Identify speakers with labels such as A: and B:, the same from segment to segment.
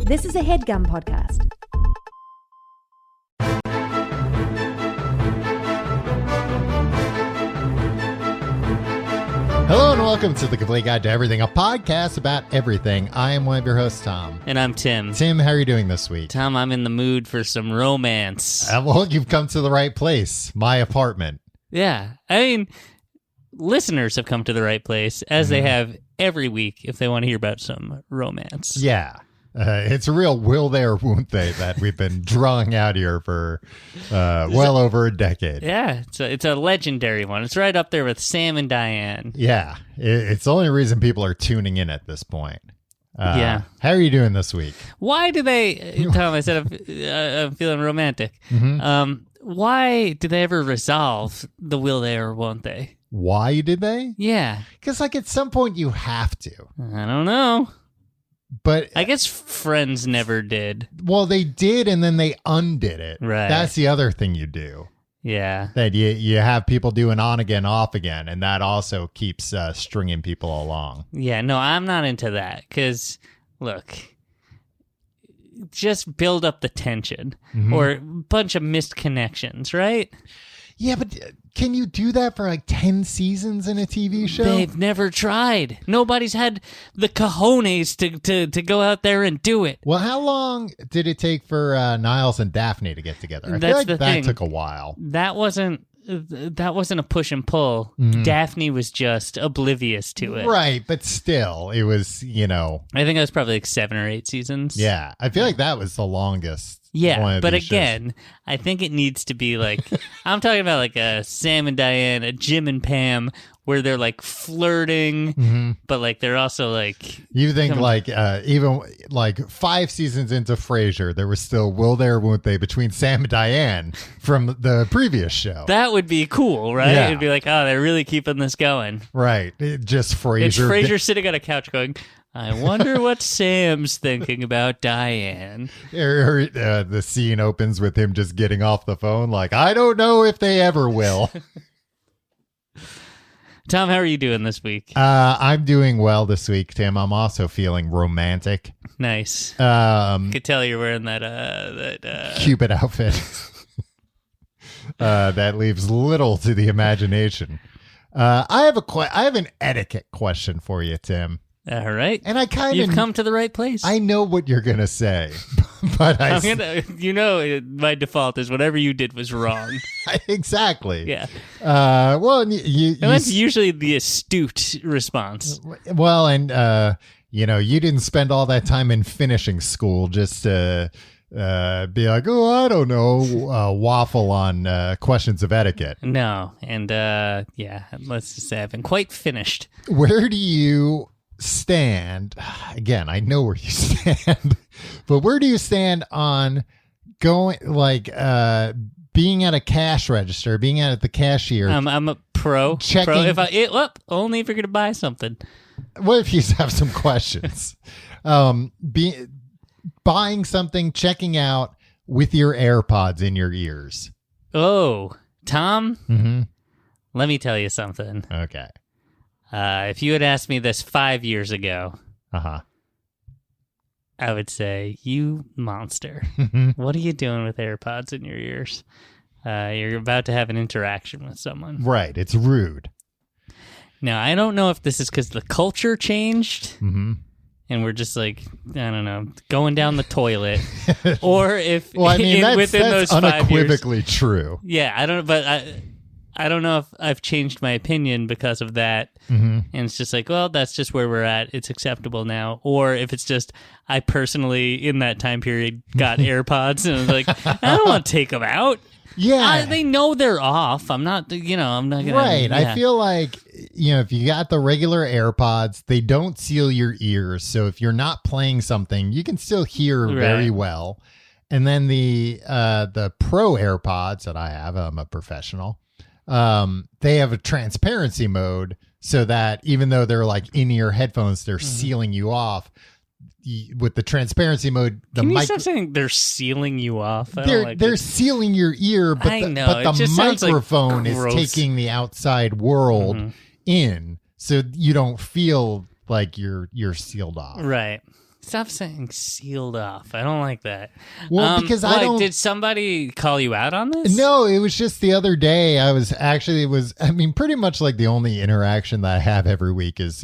A: This is a HeadGum podcast.
B: Hello and welcome to The Complete Guide to Everything, a podcast about everything. I am one of your hosts, Tom.
C: And I'm Tim.
B: Tim, how are you doing this week?
C: Tom, I'm in the mood for some romance.
B: Well, you've come to the right place, my apartment.
C: Yeah. I mean, listeners have come to the right place, as they have every week if they want to hear about some romance.
B: Yeah. It's a real will they or won't they that we've been drawing out here for well over a decade.
C: Yeah, it's a legendary one. It's right up there with Sam and Diane.
B: Yeah. It's the only reason people are tuning in at this point.
C: Yeah.
B: How are you doing this week?
C: Why do they, Tom, I said I'm feeling romantic. Why do they ever resolve the will they or won't they?
B: Why did they?
C: Yeah.
B: Because at some point you have to.
C: I don't know.
B: But
C: I guess Friends never did.
B: Well, they did, and then they undid it.
C: Right.
B: That's the other thing you do.
C: Yeah.
B: That you have people doing on again, off again, and that also keeps stringing people along.
C: Yeah, no, I'm not into that. Because, look, just build up the tension or a bunch of missed connections, right?
B: Yeah, but can you do that for like 10 seasons in a TV show?
C: They've never tried. Nobody's had the cojones to go out there and do it.
B: Well, how long did it take for Niles and Daphne to get together? I
C: That's
B: feel like
C: the
B: that
C: thing.
B: took a while.
C: That wasn't a push and pull. Daphne was just oblivious to it.
B: Right, but still, it was,
C: I think it was probably like 7 or 8 seasons.
B: Yeah, I feel like that was the longest.
C: Yeah, but again, I think it needs to be like, I'm talking about like a Sam and Diane, a Jim and Pam, where they're like flirting, but like they're also like...
B: You think even like 5 seasons into Frasier, there was still will they or won't they between Sam and Diane from the previous show.
C: That would be cool, right?
B: Yeah.
C: It'd be like, oh, they're really keeping this going.
B: Right. Just Frasier.
C: It's Frasier sitting on a couch going... I wonder what Sam's thinking about Diane.
B: The scene opens with him just getting off the phone like, I don't know if they ever will.
C: Tom, how are you doing this week?
B: I'm doing well this week, Tim. I'm also feeling romantic.
C: Nice. I could tell you're wearing that
B: Cupid outfit. That leaves little to the imagination. I have an etiquette question for you, Tim.
C: All right.
B: And
C: You've come to the right place.
B: I know what you're going to say, but my
C: default is whatever you did was wrong.
B: Exactly.
C: Yeah.
B: Well,
C: that's usually the astute response.
B: Well, and you didn't spend all that time in finishing school just to be like, oh, I don't know, waffle on questions of etiquette.
C: No. And let's just say I've been quite finished.
B: Where do you stand? Again, I know where you stand, but where do you stand on going being at a cash register, being at the cashier?
C: I'm a pro.
B: Checking.
C: Only if you're going to buy something.
B: What if you have some questions? Buying something, checking out with your AirPods in your ears.
C: Oh, Tom, let me tell you something.
B: Okay.
C: If you had asked me this 5 years ago, I would say, you monster. What are you doing with AirPods in your ears? You're about to have an interaction with someone.
B: Right. It's rude.
C: Now, I don't know if this is because the culture changed and we're just like, I don't know, going down the toilet, or if
B: that's
C: those 5 years,
B: unequivocally true.
C: Yeah, I don't know, but I don't know if I've changed my opinion because of that. And it's just like, well, that's just where we're at. It's acceptable now. Or if it's just, I personally, in that time period, got AirPods and I was like, I don't want to take them out.
B: Yeah.
C: They know they're off. I'm not going to.
B: Right.
C: Yeah.
B: I feel like, if you got the regular AirPods, they don't seal your ears. So if you're not playing something, you can still hear very well. And then the Pro AirPods that I have, I'm a professional. They have a transparency mode so that even though they're like in-ear headphones, they're sealing you off. With the transparency mode,
C: Can you stop saying they're sealing you off?
B: They're sealing your ear, but the microphone is taking the outside world in, so you don't feel like you're sealed off.
C: Right. Stop saying sealed off. I don't like that.
B: Well, because I don't.
C: Did somebody call you out on this?
B: No, it was just the other day. Pretty much like the only interaction that I have every week is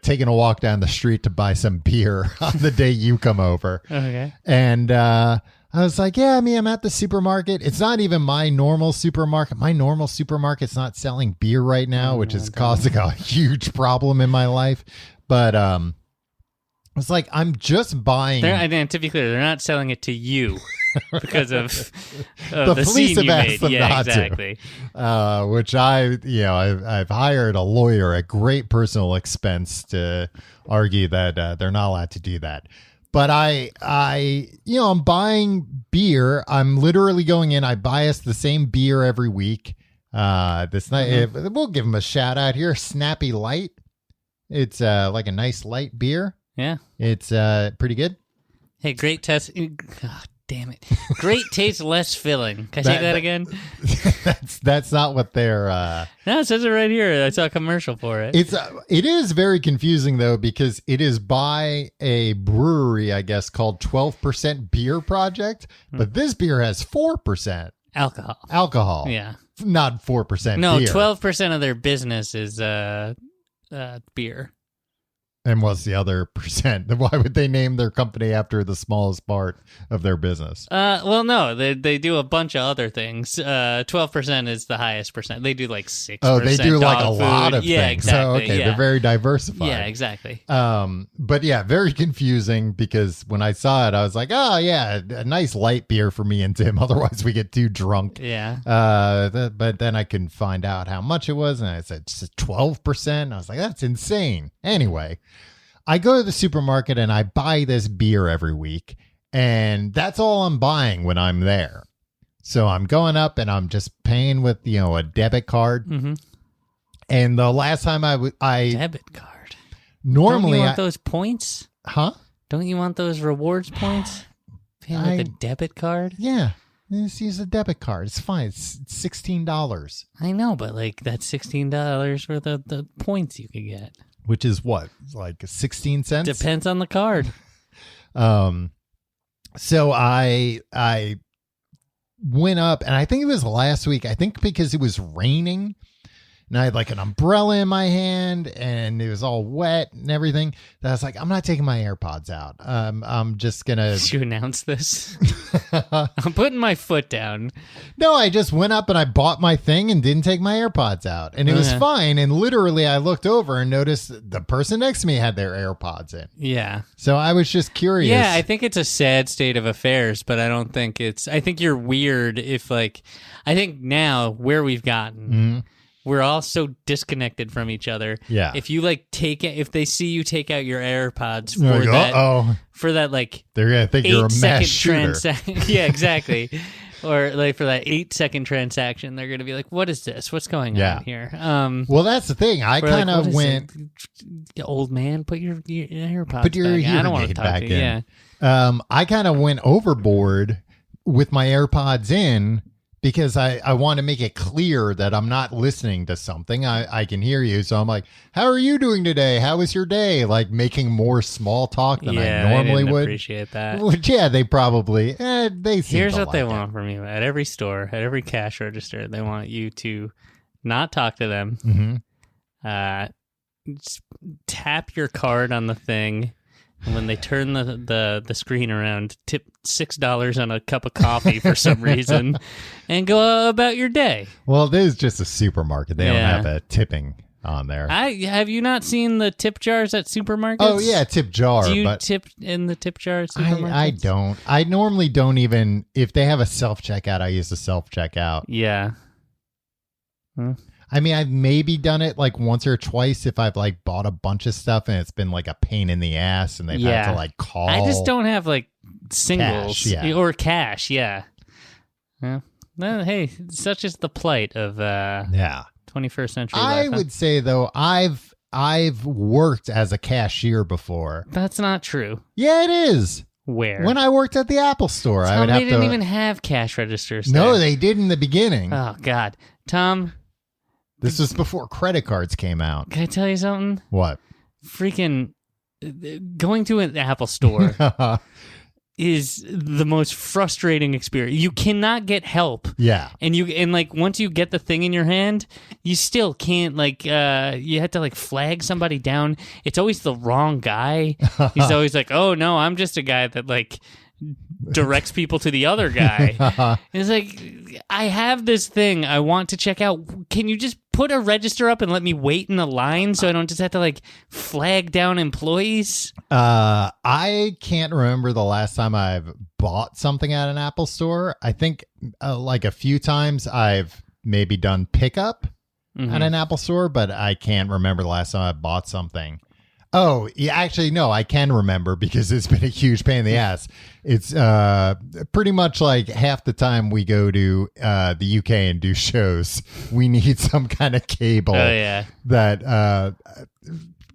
B: taking a walk down the street to buy some beer on the day you come over.
C: Okay.
B: And I was like, yeah, I'm at the supermarket. It's not even my normal supermarket. My normal supermarket's not selling beer right now, which is causing a huge problem in my life. But it's like, I'm just buying.
C: To be clear, they're not selling it to you because of
B: the police
C: scene
B: have
C: you
B: asked them
C: made.
B: not
C: exactly.
B: to. Which I've hired a lawyer at great personal expense to argue that they're not allowed to do that. But I'm buying beer. I'm literally going in. I buy us the same beer every week. This night, we'll give them a shout out here. Snappy Light. It's like a nice light beer.
C: Yeah.
B: It's pretty good.
C: Hey, great test. God damn it. Great taste, less filling. Can I say that again?
B: That's not what they're...
C: No, it says it right here. I saw a commercial for it.
B: It is very confusing, though, because it is by a brewery, I guess, called 12% Beer Project. But this beer has 4% alcohol.
C: Yeah.
B: Not 4%
C: No,
B: beer.
C: 12% of their business is beer.
B: And what's the other percent? Why would they name their company after the smallest part of their business?
C: Well, no, they do a bunch of other things. 12% is the highest percent. They do like 6%.
B: Oh, they do like a
C: dog
B: lot
C: food.
B: of
C: Yeah,
B: things.
C: exactly.
B: So, okay,
C: yeah.
B: they're very diversified.
C: Yeah, exactly.
B: But yeah, very confusing because when I saw it, I was like, oh yeah, a nice light beer for me and Tim. Otherwise, we get too drunk.
C: Yeah.
B: But then I couldn't find out how much it was, and I said 12%. I was like, that's insane. Anyway. I go to the supermarket and I buy this beer every week, and that's all I'm buying when I'm there. So I'm going up and I'm just paying with, a debit card.
C: Mm-hmm.
B: And the last time I
C: debit card.
B: Normally,
C: Don't you want those points?
B: Huh?
C: Don't you want those rewards points? Paying with a debit card?
B: Yeah. Just use a debit card. It's fine. It's $16.
C: I know, but that's $16 for the points you could get.
B: Which is what? Like 16 cents?
C: Depends on the card.
B: So I went up, and I think it was last week. I think because it was raining, and I had like an umbrella in my hand, and it was all wet and everything. That I was like, I'm not taking my AirPods out. I'm just gonna.
C: Did you announce this? I'm putting my foot down.
B: No, I just went up and I bought my thing and didn't take my AirPods out, and it was fine. And literally, I looked over and noticed the person next to me had their AirPods in.
C: Yeah.
B: So I was just curious.
C: Yeah, I think it's a sad state of affairs, but I don't think it's. I think you're weird if I think now where we've gotten. Mm-hmm. We're all so disconnected from each other. Yeah. If you if they see you take out your AirPods for that
B: they're gonna think you're a mass shooter.
C: Yeah, exactly. Or for that 8-second transaction, they're gonna be like, "What is this? What's going on here?"
B: Well, that's the thing. I kind of went,
C: "Old man, put your AirPods
B: put your
C: back.
B: hearing
C: I don't want to
B: aid
C: talk
B: back
C: to you."
B: in.
C: Yeah.
B: I kind of went overboard with my AirPods in. Because I want to make it clear that I'm not listening to something. I can hear you. So I'm like, how are you doing today? How was your day? Like making more small talk than I normally would.
C: Appreciate that.
B: Which, yeah, they probably, they seem
C: Here's
B: to
C: what they
B: like
C: want from you. At every store, at every cash register, they want you to not talk to them.
B: Mm-hmm.
C: Just tap your card on the thing. And when they turn the screen around, tip $6 on a cup of coffee for some reason, and go about your day.
B: Well, this is just a supermarket. They don't have a tipping on there.
C: Have you not seen the tip jars at supermarkets?
B: Oh yeah, tip jar.
C: Do you tip in the tip jar at supermarkets?
B: I don't. I normally don't even. If they have a self checkout, I use the self checkout.
C: Yeah.
B: I mean, I've maybe done it like once or twice if I've bought a bunch of stuff and it's been like a pain in the ass and they've had to call.
C: I just don't have singles or cash. Yeah. Well, hey, such is the plight of 21st century life.
B: I would say though, I've worked as a cashier before.
C: That's not true.
B: Yeah, it is.
C: Where?
B: When I worked at the Apple store,
C: Tom,
B: I would have to.
C: They didn't even have cash registers.
B: No, they did in the beginning.
C: Oh God, Tom.
B: This was before credit cards came out.
C: Can I tell you something?
B: What?
C: Freaking going to an Apple store is the most frustrating experience. You cannot get help.
B: Yeah.
C: And like once you get the thing in your hand, you still can't like you have to like flag somebody down. It's always the wrong guy. He's always like, "Oh no, I'm just a guy that like directs people to the other guy." It's like, I have this thing I want to check out. Can you just put a register up and let me wait in the line so I don't just have to like flag down employees?
B: I can't remember the last time I've bought something at an Apple store. I think like a few times I've maybe done pickup at an Apple store, but I can't remember the last time I bought something. Oh, yeah, actually, no, I can remember because it's been a huge pain in the ass. It's pretty much like half the time we go to the UK and do shows, we need some kind of cable that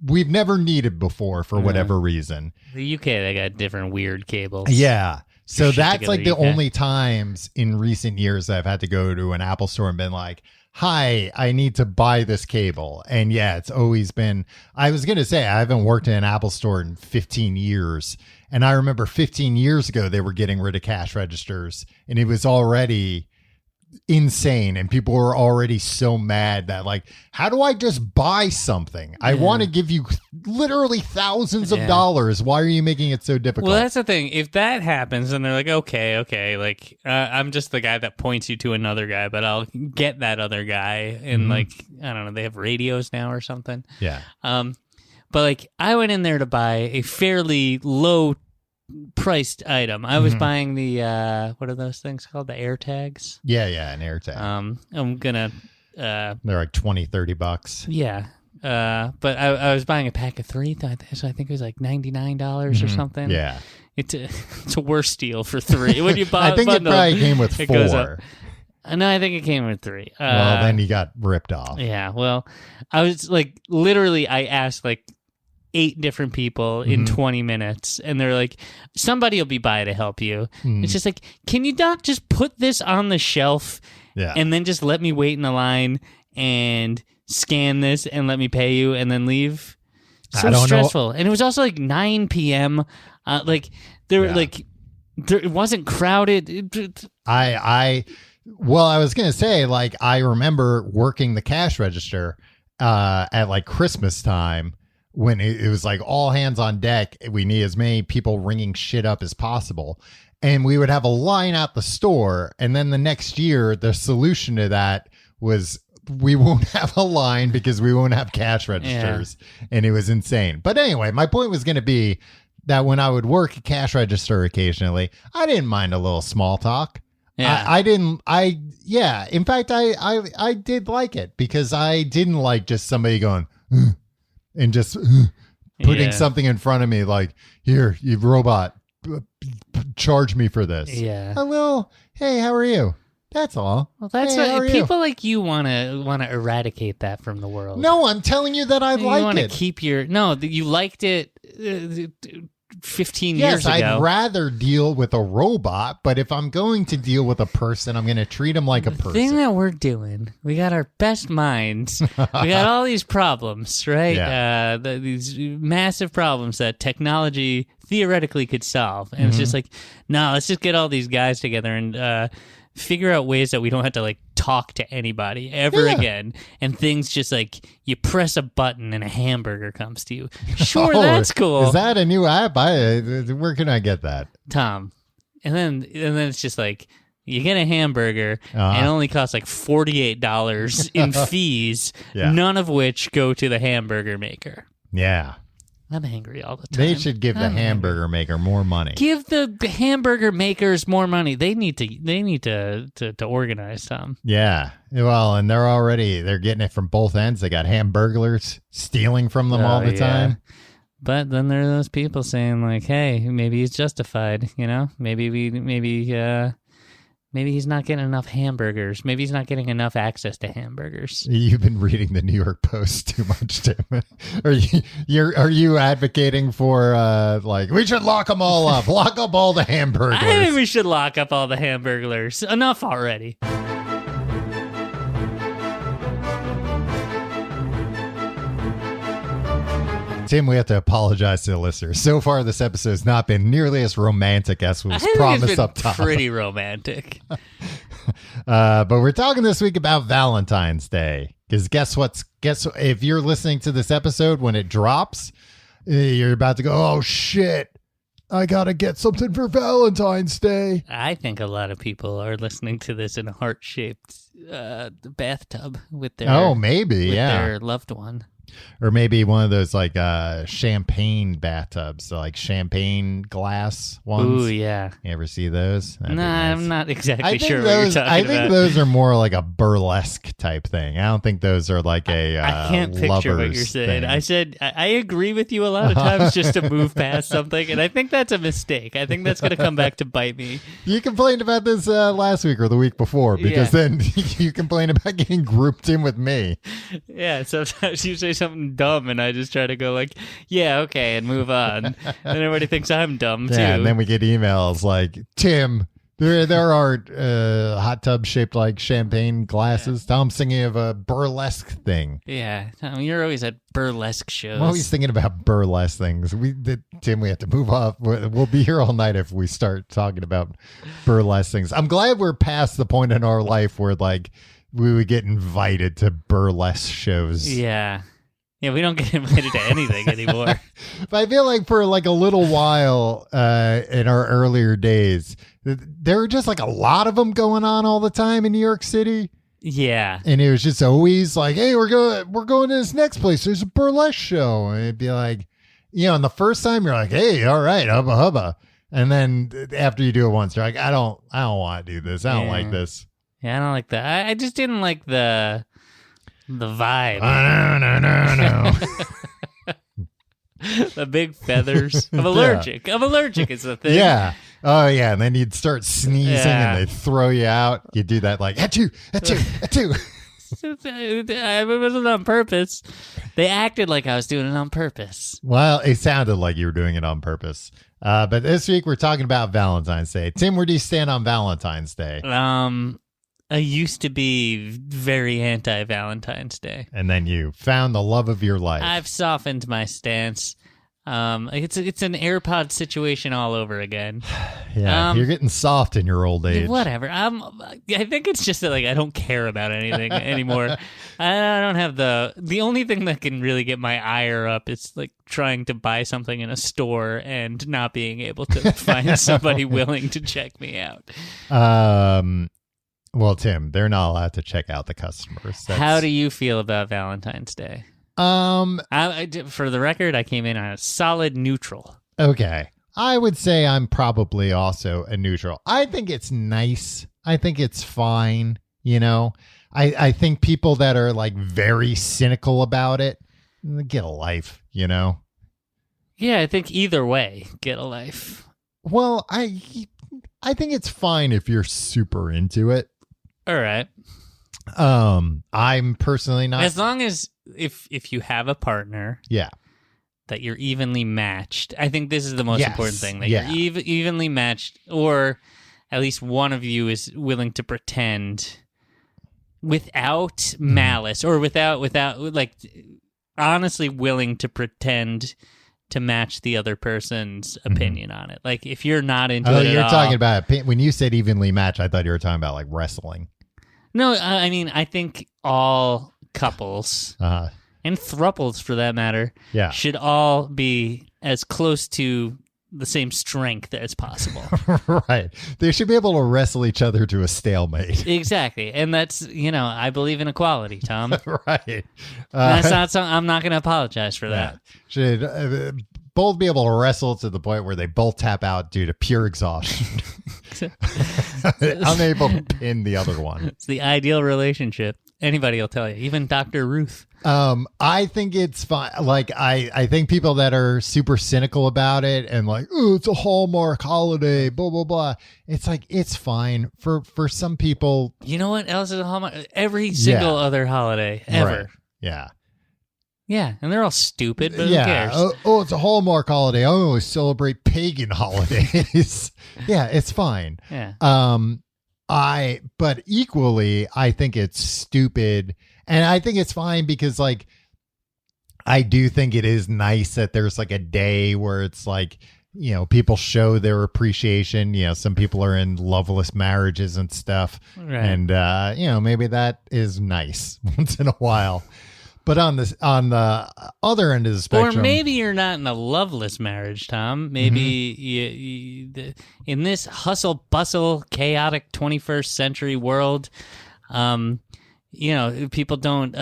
B: we've never needed before for whatever reason.
C: The UK, they got different weird cables.
B: Yeah. So that's like the
C: UK.
B: only times in recent years I've had to go to an Apple store and been like, "Hi, I need to buy this cable." And yeah, it's always been, I was going to say, I haven't worked in an Apple store in 15 years. And I remember 15 years ago, they were getting rid of cash registers and it was already insane. And people were already so mad that like, how do I just buy something? I want to give you literally thousands of dollars. Why are you making it so difficult?
C: Well, that's the thing. If that happens, then they're like, okay, like I'm just the guy that points you to another guy, but I'll get that other guy. And like, I don't know, they have radios now or something.
B: Yeah.
C: But like, I went in there to buy a fairly low priced item. I was buying the what are those things called? The AirTags?
B: Yeah, an AirTag.
C: I'm gonna
B: they're like $20-$30.
C: Yeah. But I was buying a pack of 3, so I think it was like $99 or something.
B: Yeah.
C: It's a worse deal for 3. When you buy,
B: I think it probably came with 4.
C: No, I think it came with 3.
B: Well, then you got ripped off.
C: Yeah, well, I was like, literally, I asked like 8 different people in 20 minutes, and they're like, somebody will be by to help you. It's just like, can you not just put this on the shelf and then just let me wait in the line and scan this and let me pay you and then leave? So stressful. And it was also like 9 p.m. Like there it wasn't crowded.
B: I was gonna say, like, I remember working the cash register at like Christmas time when it was like all hands on deck. We need as many people ringing shit up as possible. And we would have a line out the store. And then the next year, the solution to that was we won't have a line because we won't have cash registers. Yeah. And it was insane. But anyway, my point was going to be that when I would work a cash register occasionally, I didn't mind a little small talk. Yeah. In fact, I did like it because I didn't like just somebody going, and just putting something in front of me like, "Here, you robot, charge me for this."
C: Yeah.
B: I will. Hey, how are you? That's all.
C: Well, that's what people like you want to eradicate that from the world.
B: No, I'm telling you that I like it.
C: You want to keep you liked it 15 years ago.
B: Yes, I'd rather deal with a robot, but if I'm going to deal with a person, I'm going to treat him like a person.
C: The thing that we're doing, we got our best minds. We got all these problems, right? Yeah. These massive problems that technology theoretically could solve. And it's just like, no, let's just get all these guys together and figure out ways that we don't have to like talk to anybody ever again, and things just like you press a button and a hamburger comes to you. Sure, that's cool.
B: Is that a new app? Where can I get that,
C: Tom? And then it's just like you get a hamburger and it only costs like $48 in fees, none of which go to the hamburger maker.
B: Yeah.
C: I'm angry all the time.
B: They should give the hamburger maker more money.
C: Give the hamburger makers more money. They need to organize some.
B: Yeah. Well, and they're getting it from both ends. They got hamburglers stealing from them all the time.
C: But then there are those people saying like, "Hey, maybe he's justified. You know, maybe he's not getting enough hamburgers. Maybe he's not getting enough access to hamburgers."
B: You've been reading the New York Post too much, Tim. Are you advocating for like we should lock them all up, lock up all the hamburgers?
C: I think we should lock up all the hamburglers. Enough already.
B: Tim, we have to apologize to the listeners. So far, this episode has not been nearly as romantic as was promised up top.
C: Pretty romantic.
B: But we're talking this week about Valentine's Day. Because guess if you're listening to this episode when it drops, you're about to go, oh shit, I gotta get something for Valentine's Day.
C: I think a lot of people are listening to this in a heart-shaped bathtub with their their loved one.
B: Or maybe one of those like champagne bathtubs, so like champagne glass ones.
C: Ooh, yeah.
B: You ever see those?
C: Nah, nice. I'm not exactly sure
B: what
C: you're talking about.
B: I think those are more like a burlesque type thing. I don't think those are like a
C: I can't picture what you're saying.
B: Thing.
C: I said, I agree with you a lot of times just to move past something, and I think that's a mistake. I think that's going to come back to bite me.
B: You complained about this last week or the week before, because then you complained about getting grouped in with me.
C: Yeah, sometimes you say something dumb and I just try to go like, yeah, okay, and move on. And everybody thinks I'm dumb too.
B: Yeah, and then we get emails like, Tim, there are hot tubs shaped like champagne glasses. Yeah. Tom's thinking of a burlesque thing.
C: Yeah, Tom, you're always at burlesque shows.
B: I'm always thinking about burlesque things. Tim, we have to move off. We'll be here all night if we start talking about burlesque things. I'm glad we're past the point in our life where like we would get invited to burlesque shows.
C: Yeah. Yeah, we don't get invited to anything anymore.
B: But I feel like for like a little while in our earlier days, there were just like a lot of them going on all the time in New York City.
C: Yeah.
B: And it was just always like, hey, we're going to this next place. There's a burlesque show. And it'd be like, and the first time you're like, hey, all right, hubba hubba. And then after you do it once, you're like, I don't want to do this. I don't like this.
C: Yeah, I don't like that. I just didn't like the vibe.
B: No.
C: The big feathers. I'm allergic. Yeah. I'm allergic is the thing.
B: Yeah. Oh, yeah. And then you'd start sneezing and they'd throw you out. You do that like, achoo, achoo, achoo.
C: It wasn't on purpose. They acted like I was doing it on purpose.
B: Well, it sounded like you were doing it on purpose. But this week we're talking about Valentine's Day. Tim, where do you stand on Valentine's Day?
C: I used to be very anti-Valentine's Day.
B: And then you found the love of your life.
C: I've softened my stance. It's an AirPod situation all over again.
B: Yeah, you're getting soft in your old age.
C: Whatever. I think it's just that like I don't care about anything anymore. I don't have the only thing that can really get my ire up is like trying to buy something in a store and not being able to find somebody willing to check me out.
B: Well, Tim, they're not allowed to check out the customers.
C: How do you feel about Valentine's Day? For the record, I came in on a solid neutral.
B: Okay. I would say I'm probably also a neutral. I think it's nice. I think it's fine. I think people that are like very cynical about it, get a life, Yeah,
C: I think either way, get a life.
B: Well, I think it's fine if you're super into it.
C: All right.
B: I'm personally not.
C: As long as if you have a partner, that you're evenly matched. I think this is the most important thing, that you're evenly matched, or at least one of you is willing to pretend without malice, or without like honestly willing to pretend to match the other person's opinion on it. Like if you're not into it
B: you're
C: at
B: talking about when you said evenly matched, I thought you were talking about like wrestling.
C: No, I mean, I think all couples and thruples for that matter should all be as close to the same strength as possible.
B: Right. They should be able to wrestle each other to a stalemate.
C: Exactly. And that's, I believe in equality, Tom.
B: Right.
C: That's not something, I'm not going to apologize for that.
B: Should both be able to wrestle to the point where they both tap out due to pure exhaustion. Unable to pin the other one.
C: It's the ideal relationship. Anybody will tell you, even Dr. Ruth.
B: I think it's fine. Like, I think people that are super cynical about it and like, oh, it's a Hallmark holiday, blah, blah, blah. It's like, it's fine for some people.
C: You know what else is a Hallmark? Every single other holiday ever.
B: Right. Yeah.
C: Yeah, and they're all stupid, but who cares?
B: Oh, it's a Hallmark holiday. I only celebrate pagan holidays. Yeah, it's fine.
C: Yeah.
B: But equally, I think it's stupid. And I think it's fine because, like, I do think it is nice that there's like a day where it's like, you know, people show their appreciation. You know, some people are in loveless marriages and stuff.
C: Right.
B: And, you know, maybe that is nice once in a while. But on the other end of the spectrum,
C: or maybe you're not in a loveless marriage, Tom. Maybe you, in this hustle bustle, chaotic 21st century world, you know, people don't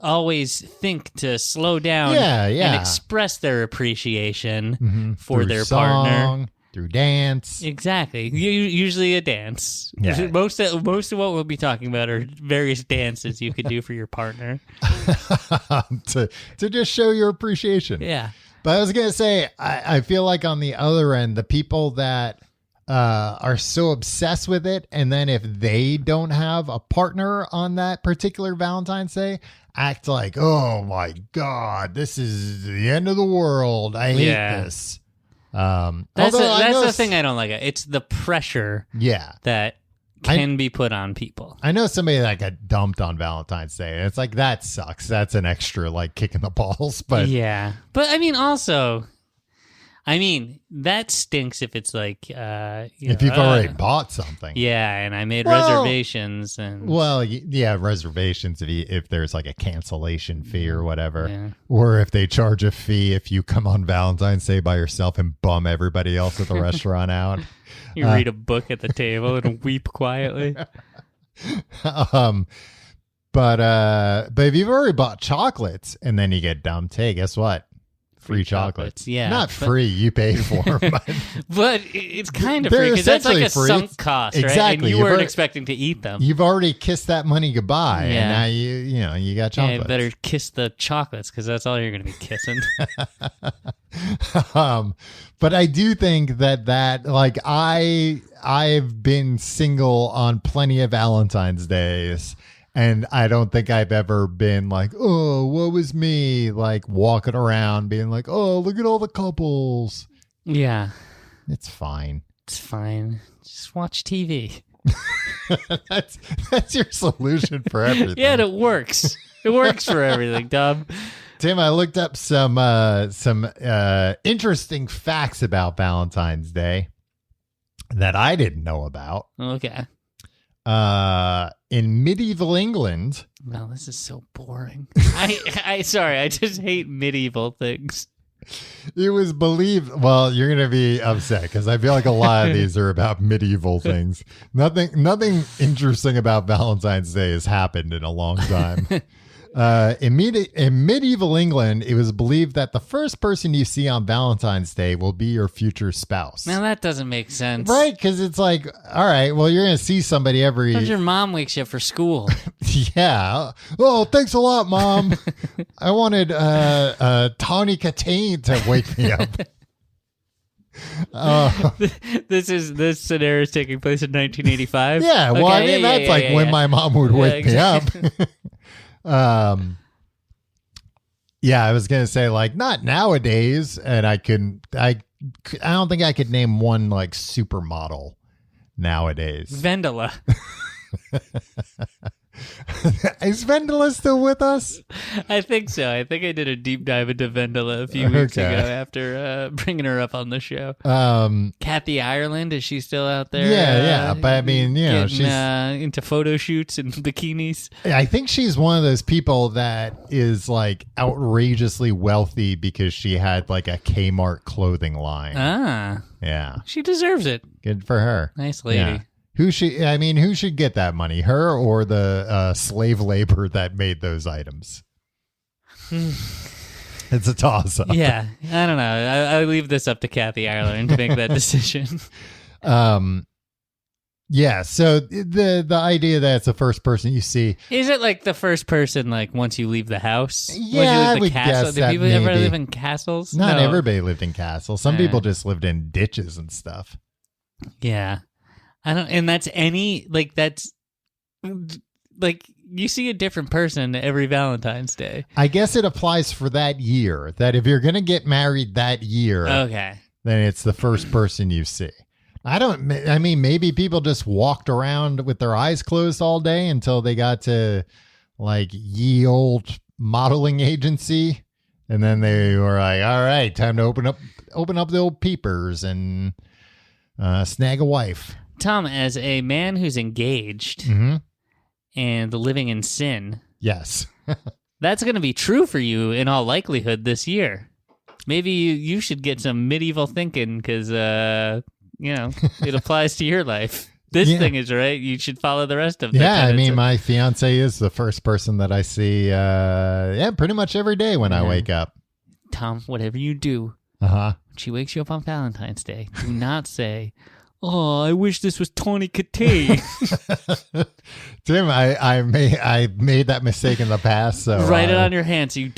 C: always think to slow down and express their appreciation for
B: through
C: their
B: song,
C: partner.
B: Through dance.
C: Exactly. Usually a dance.
B: Yeah.
C: Most of what we'll be talking about are various dances you could do for your partner.
B: to just show your appreciation.
C: Yeah.
B: But I was going to say, I feel like on the other end, the people that are so obsessed with it, and then if they don't have a partner on that particular Valentine's Day, act like, oh my God, this is the end of the world. I hate this.
C: That's the thing I don't like. It's the pressure that can be put on people.
B: I know somebody that got dumped on Valentine's Day, and it's like, that sucks. That's an extra, like, kick in the balls. But
C: yeah. But I mean, also, that stinks if it's like, if
B: you've already bought something.
C: Yeah, and I made reservations.
B: Reservations if there's like a cancellation fee or whatever.
C: Yeah.
B: Or if they charge a fee if you come on Valentine's Day by yourself and bum everybody else at the restaurant out.
C: You read a book at the table and weep quietly.
B: But if you've already bought chocolates and then you get dumped, hey, guess what? Free chocolates.
C: Yeah.
B: Not free, you pay for them.
C: But it's kind of free because that's like a sunk cost, right?
B: Exactly.
C: And you weren't expecting to eat them.
B: You've already kissed that money goodbye, and now you got chocolates.
C: You better kiss the chocolates because that's all you're going to be kissing.
B: But I do think that like I've been single on plenty of Valentine's Days. And I don't think I've ever been like, oh, what was me? Like walking around being like, oh, look at all the couples.
C: Yeah.
B: It's fine.
C: It's fine. Just watch TV.
B: That's your solution for everything.
C: Yeah, it works. It works for everything, Dub.
B: Tim, I looked up some interesting facts about Valentine's Day that I didn't know about.
C: Okay.
B: In medieval England.
C: No, this is so boring. I just hate medieval things.
B: It was believed. Well, you're going to be upset because I feel like a lot of these are about medieval things. Nothing interesting about Valentine's Day has happened in a long time. In medieval England, it was believed that the first person you see on Valentine's Day will be your future spouse.
C: Now that doesn't make sense.
B: Right? Because it's like, all right, well, you're going to see somebody every...
C: Sometimes your mom wakes you up for school.
B: Yeah. Oh, thanks a lot, Mom. I wanted Tawny Katane to wake me up.
C: This scenario is taking place in 1985.
B: Yeah, well,
C: okay,
B: that's when my mom would wake me up. I was gonna say like not nowadays, and I don't think I could name one like supermodel nowadays.
C: Vendela.
B: Is Vendela still with us?
C: I think so. I think I did a deep dive into Vendela a few weeks ago after bringing her up on the show. Kathy Ireland, is she still out there?
B: Yeah. But I mean, she's
C: into photo shoots and bikinis.
B: I think she's one of those people that is like outrageously wealthy because she had like a Kmart clothing line.
C: Ah.
B: Yeah.
C: She deserves it.
B: Good for her.
C: Nice lady.
B: Yeah. Who should get that money? Her or the slave labor that made those items? It's a toss-up.
C: Yeah, I don't know. I leave this up to Kathy Ireland to make that decision.
B: Yeah. So the idea that it's the first person you see,
C: is it like the first person like once you leave the house?
B: Yeah, I would guess
C: Did people ever live in castles?
B: Not everybody lived in castles. Some people just lived in ditches and stuff.
C: Yeah. And that's like you see a different person every Valentine's Day.
B: I guess it applies for that year, that if you're going to get married that year,
C: okay, then
B: it's the first person you see. Maybe people just walked around with their eyes closed all day until they got to like ye old modeling agency And then they were like, all right, time to open up the old peepers and snag a wife.
C: Tom, as a man who's engaged and living in sin,
B: yes,
C: that's going to be true for you in all likelihood this year. Maybe you should get some medieval thinking because, it applies to your life. This thing is right. You should follow the rest of them.
B: Yeah, I mean, my fiance is the first person that I see, pretty much every day when I wake up.
C: Tom, whatever you do, when she wakes you up on Valentine's Day, do not say, "Oh, I wish this was Tawny Katay."
B: Tim, I made that mistake in the past. So
C: write it on your hand so you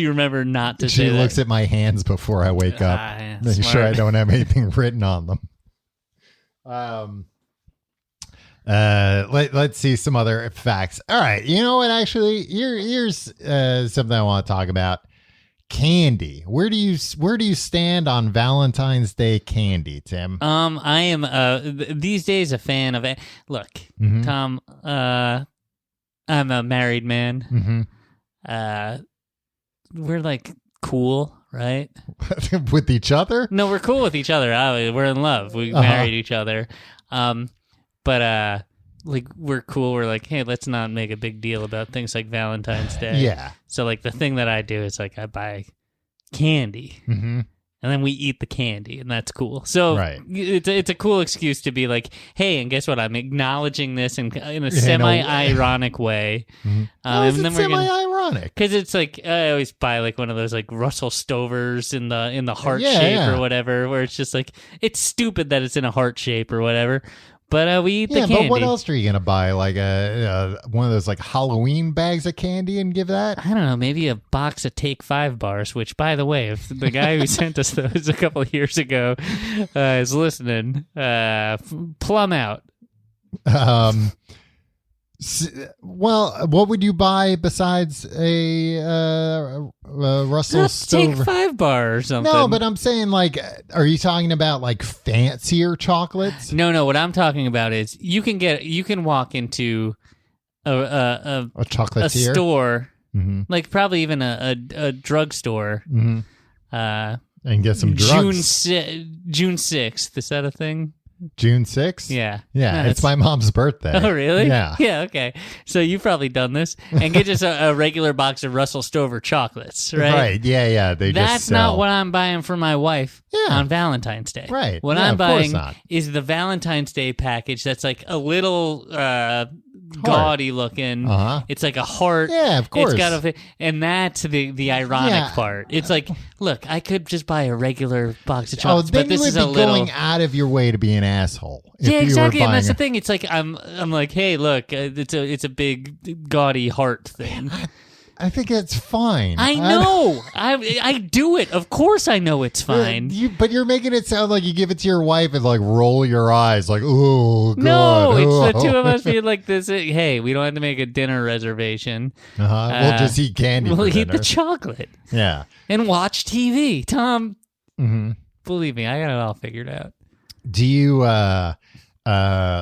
C: remember not to say that.
B: She looks at my hands before I wake up, making sure I don't have anything written on them. Let's see some other facts. All right, you know what? Actually, here's something I want to talk about. Candy. Where do you stand on Valentine's Day candy, Tim?
C: I am these days a fan of it. Look, Tom, I'm a married man. We're like cool, right?
B: With each other?
C: No, we're cool with each other. We're in love. We married each other. But like we're cool. We're like, hey, let's not make a big deal about things like Valentine's Day.
B: Yeah.
C: So like the thing that I do is like I buy candy, and then we eat the candy, and that's cool. So it's a cool excuse to be like, hey, and guess what? I'm acknowledging this in a semi-ironic way.
B: Why is it semi-ironic?
C: Because it's like I always buy like one of those like Russell Stovers in the heart shape or whatever, where it's just like it's stupid that it's in a heart shape or whatever. But we eat the candy.
B: But what else are you gonna buy? Like one of those like Halloween bags of candy and give that?
C: I don't know. Maybe a box of Take 5 bars. Which, by the way, if the guy who sent us those a couple of years ago is listening, plum out.
B: Well, what would you buy besides a Russell Stover?
C: Take 5 bar or something.
B: No, but I'm saying, like, are you talking about like fancier chocolates?
C: No. What I'm talking about is you can walk into a chocolatier? A store, like probably even a drugstore,
B: and get some drugs.
C: June 6th. Is that a thing?
B: June 6th?
C: Yeah.
B: Yeah, it's my mom's birthday.
C: Oh, really?
B: Yeah.
C: Yeah, okay. So you've probably done this. And get just a regular box of Russell Stover chocolates, right?
B: Right, yeah.
C: That's not what I'm buying for my wife on Valentine's Day.
B: Right.
C: What I'm buying is the Valentine's Day package that's like a little gaudy looking. It's like a heart.
B: Yeah, of course.
C: It's got and that's the ironic part. It's like, look, I could just buy a regular box of chocolates, but this is a little
B: going out of your way to be an asshole.
C: Yeah, exactly. And that's the thing. It's like I'm like, hey, look, it's a big gaudy heart thing.
B: I think it's fine.
C: I know. I do it. Of course I know it's fine.
B: But you're making it sound like you give it to your wife and like roll your eyes like, oh, God.
C: No, it's the two of us being like this. Hey, we don't have to make a dinner reservation.
B: We'll just eat candy
C: We'll
B: for
C: eat
B: dinner.
C: the chocolate.
B: Yeah.
C: And watch TV. Tom, believe me, I got it all figured out.
B: Do you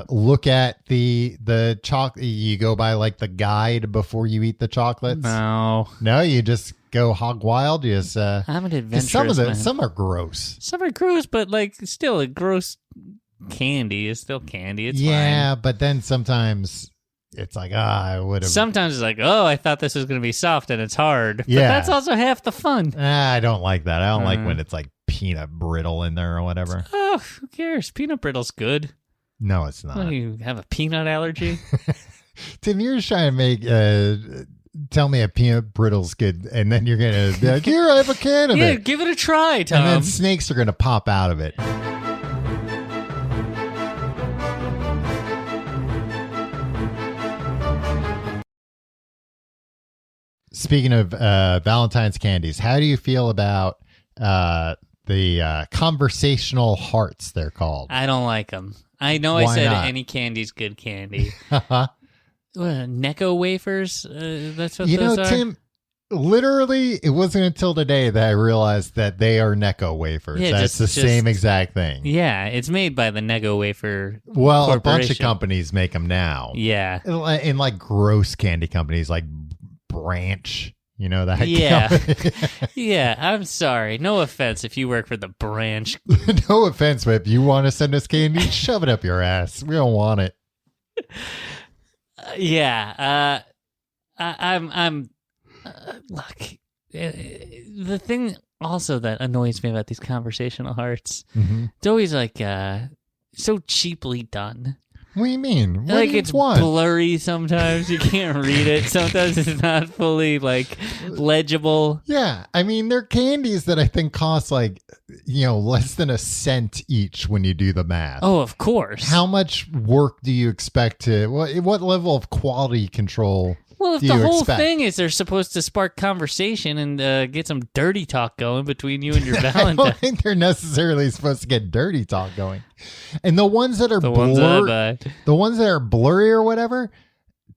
B: look at the chocolate? You go by like the guide before you eat the chocolates?
C: No,
B: you just go hog wild. You just
C: I'm an adventurous man.
B: Some are gross.
C: Some are gross, but like still a gross candy is still candy. It's
B: fine. But then sometimes it's like, I would have.
C: Sometimes it's like, oh, I thought this was going to be soft and it's hard. But that's also half the fun.
B: I don't like that. I don't like when it's like peanut brittle in there or whatever.
C: Oh, who cares? Peanut brittle's good.
B: No, it's not.
C: Well, you have a peanut allergy?
B: Tim, you're just trying to make tell me a peanut brittle's good, and then you're gonna be like, here, I have a can of it.
C: Yeah, give it a try, Tom.
B: And then snakes are gonna pop out of it. Speaking of Valentine's candies, how do you feel about the conversational hearts, they're called?
C: I don't like them. I know I said any candy's good candy. Necco wafers? That's what those are?
B: Tim, literally, it wasn't until today that I realized that they are Necco wafers.
C: Yeah,
B: That's the same exact thing.
C: Yeah, it's made by the Necco wafer
B: a bunch of companies make them now.
C: Yeah.
B: In like gross candy companies like Branch You know that?
C: Yeah. Yeah, I'm sorry. No offense if you work for the branch.
B: No offense, but if you want to send us candy, shove it up your ass. We don't want it.
C: I'm look, the thing also that annoys me about these conversational hearts, it's always like so cheaply done.
B: What do you mean? What
C: Like
B: do you
C: it's
B: want?
C: blurry sometimes. You can't read it. Sometimes it's not fully like legible.
B: Yeah, I mean, they're candies that I think cost like, less than a cent each when you do the math.
C: Oh, of course.
B: How much work do you expect to, what level of quality control
C: Well, if
B: do
C: the
B: you
C: whole
B: expect?
C: thing is they're supposed to spark conversation and get some dirty talk going between you and your
B: I
C: Valentine.
B: don't think they're necessarily supposed to get dirty talk going. And the ones that are
C: The ones that I buy.
B: the ones that are blurry or whatever,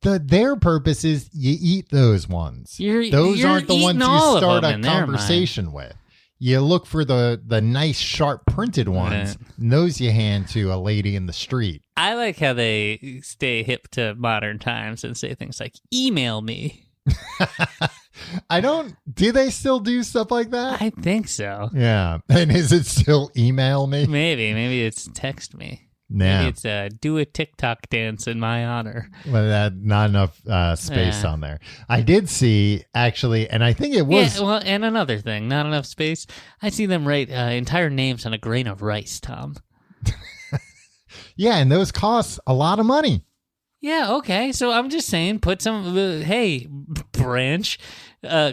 B: their purpose is you eat those ones. Those
C: you're
B: aren't the ones
C: eating
B: you
C: all of
B: start
C: them
B: a
C: in their mind.
B: conversation with. You look for the nice, sharp printed ones.
C: Right.
B: And those you hand to a lady in the street.
C: I like how they stay hip to modern times and say things like, email me.
B: Do they still do stuff like that?
C: I think so.
B: Yeah. And is it still email me?
C: Maybe it's text me.
B: Yeah.
C: Maybe it's do a TikTok dance in my honor.
B: Well, not enough space
C: Yeah.
B: on there. I did see, actually, and I think it was...
C: Yeah, well, and another thing, not enough space. I see them write entire names on a grain of rice, Tom.
B: Yeah, and those cost a lot of money.
C: Yeah, okay. So I'm just saying, put some. Hey, branch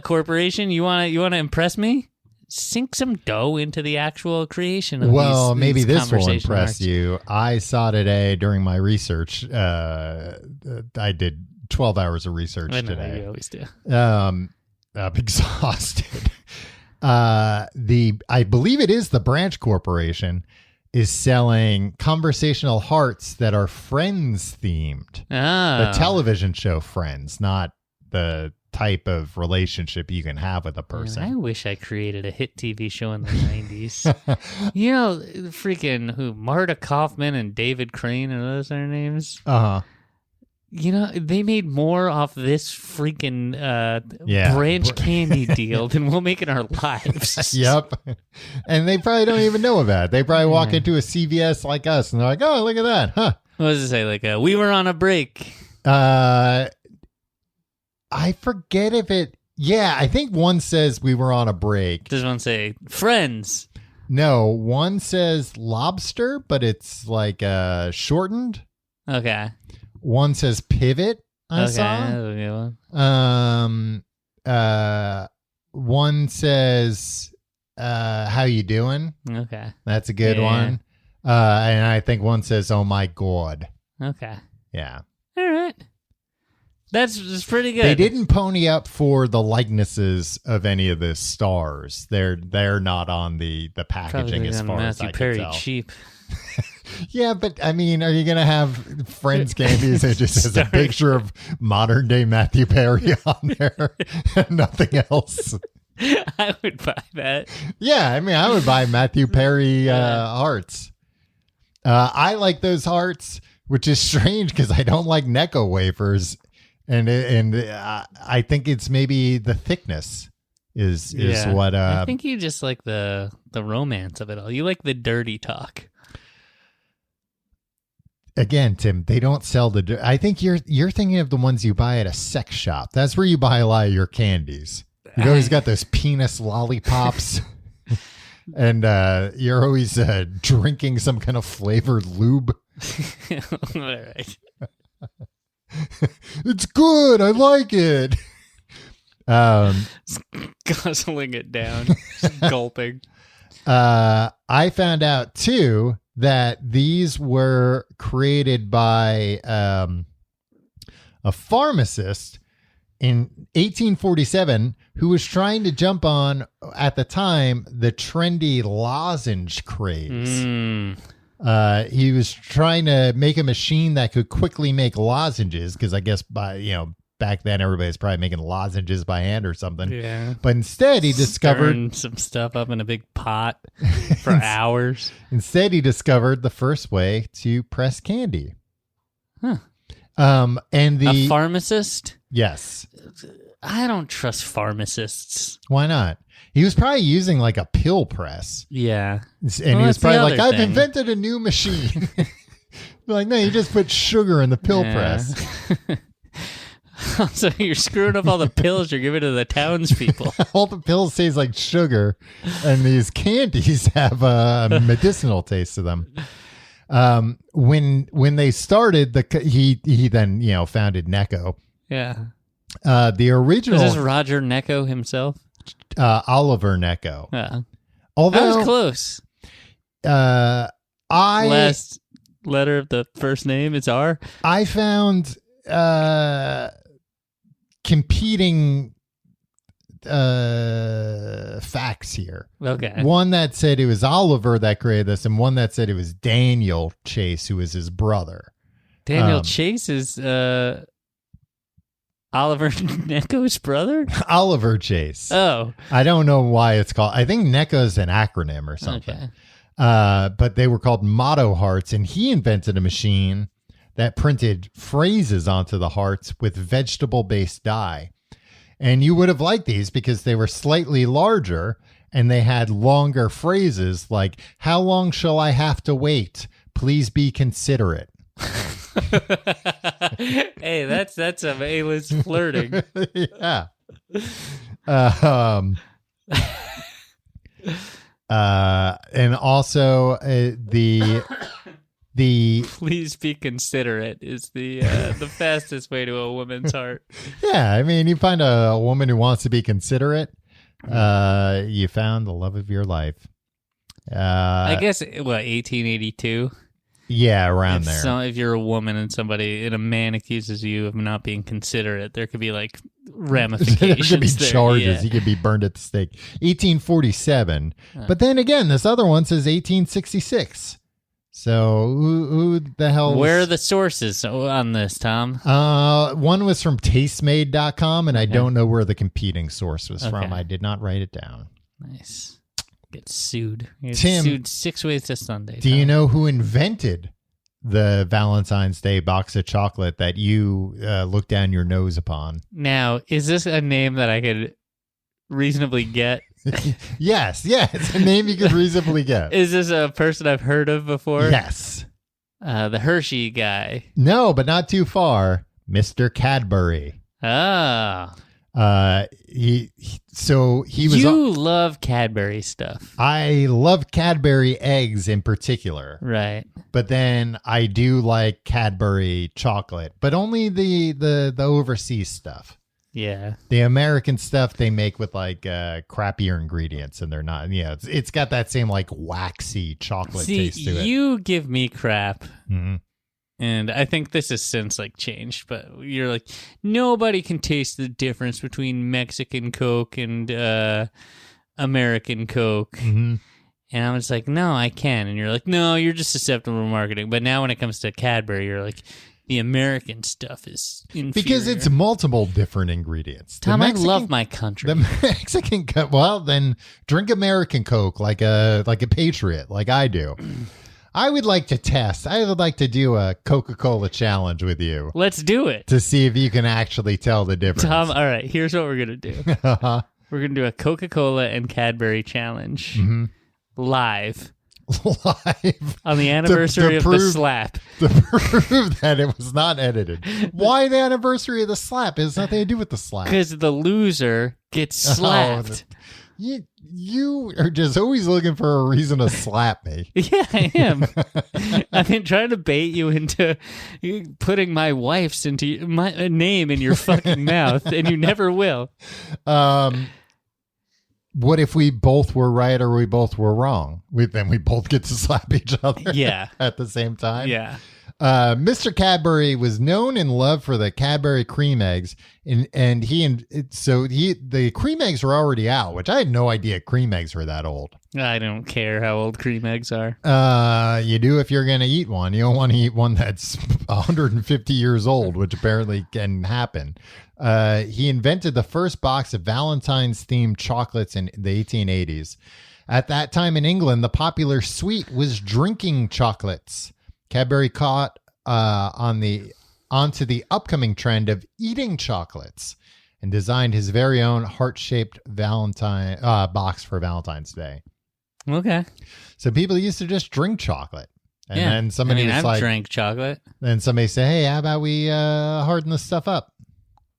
C: corporation, you wanna impress me? Sink some dough into the actual creation of
B: Well,
C: these
B: maybe this will
C: conversation
B: impress
C: marks.
B: you. I saw today during my research. I did 12 hours of research
C: I know,
B: today.
C: you always do.
B: I'm exhausted. I believe it is the Branch Corporation is selling conversational hearts that are Friends themed.
C: Ah,
B: The television show Friends, not the type of relationship you can have with a person.
C: I wish I created a hit TV show in the 90s. You know, freaking who? Marta Kaufman and David Crane, are those their names?
B: Uh-huh.
C: You know, they made more off this freaking
B: Yeah.
C: branch candy deal than we'll make in our lives.
B: Yep. And they probably don't even know about it. They probably walk into a CVS like us and they're like, oh, look at that. Huh.
C: What does it say? Like, we were on a break.
B: I forget if it... Yeah, I think one says we were on a break.
C: Does one say friends?
B: No, one says lobster, but it's like shortened.
C: Okay.
B: One says pivot, I
C: Okay.
B: saw.
C: That's a good one.
B: One says how you doing?
C: Okay.
B: That's a good
C: Yeah.
B: one. And I think one says oh my god.
C: Okay.
B: Yeah.
C: All right. That's pretty good.
B: They didn't pony up for the likenesses of any of the stars. They're not on the packaging
C: Probably
B: as
C: on
B: far as
C: Matthew
B: I
C: Perry
B: can tell.
C: cheap.
B: Yeah, but I mean, are you going to have Friends candies that just has a picture of modern day Matthew Perry on there and nothing else?
C: I would buy that.
B: Yeah, I mean, I would buy Matthew Perry hearts. I like those hearts, which is strange because I don't like Necco wafers, and I think it's maybe the thickness is what.
C: I think you just like the romance of it all. You like the dirty talk.
B: Again, Tim, they don't sell I think you're thinking of the ones you buy at a sex shop. That's where you buy a lot of your candies. You've always got those penis lollipops. And you're always drinking some kind of flavored lube.
C: All right.
B: It's good. I like it.
C: Guzzling it down, just gulping.
B: I found out, too, that these were created by a pharmacist in 1847 who was trying to jump on, at the time, the trendy lozenge craze. He was trying to make a machine that could quickly make lozenges because I guess back then everybody's probably making lozenges by hand or something.
C: Yeah.
B: But instead he discovered
C: Stirring some stuff up in a big pot for hours.
B: Instead he discovered the first way to press candy.
C: Huh.
B: And
C: A pharmacist?
B: yes.
C: I don't trust pharmacists.
B: Why not? He was probably using like a pill press.
C: Yeah.
B: And he was probably like, I've invented a new machine. Like, no, you just put sugar in the pill press.
C: So you're screwing up all the pills you're giving to the townspeople.
B: All the pills taste like sugar, and these candies have a medicinal taste to them. When they started, he then founded Necco.
C: Yeah.
B: The original
C: Is this Roger Necco himself?
B: Oliver Necco.
C: Yeah.
B: Although
C: I was close. Last letter of the first name is R.
B: I found competing facts here.
C: Okay.
B: One that said it was Oliver that created this, and one that said it was Daniel Chase, who was his brother.
C: Daniel Chase is Oliver Necco's brother?
B: Oliver Chase.
C: Oh.
B: I don't know why it's called. I think Necco is an acronym or something.
C: Okay.
B: But they were called motto hearts, and he invented a machine that printed phrases onto the hearts with vegetable-based dye. And you would have liked these because they were slightly larger, and they had longer phrases like, how long shall I have to wait? Please be considerate.
C: Hey, that's some A-list flirting.
B: Yeah. And also the
C: please be considerate is the fastest way to a woman's heart.
B: Yeah, I mean, you find a woman who wants to be considerate, you found the love of your life.
C: I guess 1882.
B: Yeah, around there.
C: So if you're a woman and a man accuses you of not being considerate, there could be like ramifications.
B: There could be charges.
C: Yeah.
B: You could be burned at the stake. 1847. But then again, this other one says 1866. So who the hell?
C: Where are the sources on this, Tom?
B: One was from tastemade.com, and I don't know where the competing source was from. I did not write it down.
C: Nice. Get sued.
B: Tim,
C: sued 6 ways to Sunday.
B: Do you know who invented the Valentine's Day box of chocolate that you look down your nose upon?
C: Now, is this a name that I could reasonably get?
B: Yes, it's a name you could reasonably get.
C: Is this a person I've heard of before?
B: Yes.
C: The Hershey guy.
B: No, but not too far. Mr. Cadbury.
C: Ah.
B: He was.
C: You love Cadbury stuff.
B: I love Cadbury eggs in particular.
C: Right.
B: But then I do like Cadbury chocolate, but only the overseas stuff.
C: Yeah.
B: The American stuff they make with like crappier ingredients, and they're not. Yeah, it's got that same like waxy chocolate taste to it.
C: You give me crap.
B: Mm-hmm.
C: And I think this has since like changed, but you're like, nobody can taste the difference between Mexican Coke and American Coke.
B: Mm-hmm.
C: And I was like, no, I can. And you're like, no, you're just susceptible to marketing. But now when it comes to Cadbury, you're like, the American stuff is inferior.
B: Because it's multiple different ingredients.
C: Tom, I love my country.
B: The Mexican, well, then drink American Coke like a patriot, like I do. I would like to test. I would like to do a Coca-Cola challenge with you.
C: Let's do it.
B: To see if you can actually tell the difference.
C: Tom, all right, here's what we're going to do. We're going to do a Coca-Cola and Cadbury challenge live on the anniversary of the slap.
B: To prove that it was not edited. Why the anniversary of the slap? It has nothing to do with the slap.
C: Because the loser gets slapped.
B: You are just always looking for a reason to slap me.
C: Yeah, I am. I've been trying to bait you into putting my wife's into my name in your fucking mouth, and you never will.
B: What if we both were right or we both were wrong? Then we both get to slap each other.
C: Yeah.
B: At the same time.
C: Yeah.
B: Mr. Cadbury was known and loved for the Cadbury cream eggs, the cream eggs were already out, which I had no idea cream eggs were that old.
C: I don't care how old cream eggs are.
B: You do if you're going to eat one. You don't want to eat one that's 150 years old, which apparently can happen. He invented the first box of Valentines themed chocolates in the 1880s. At that time in England, the popular sweet was drinking chocolates. Cadbury caught onto the upcoming trend of eating chocolates, and designed his very own heart-shaped Valentine box for Valentine's Day.
C: Okay.
B: So people used to just drink chocolate. And then somebody was
C: I've drank chocolate.
B: Then somebody say, hey, how about we harden this stuff up?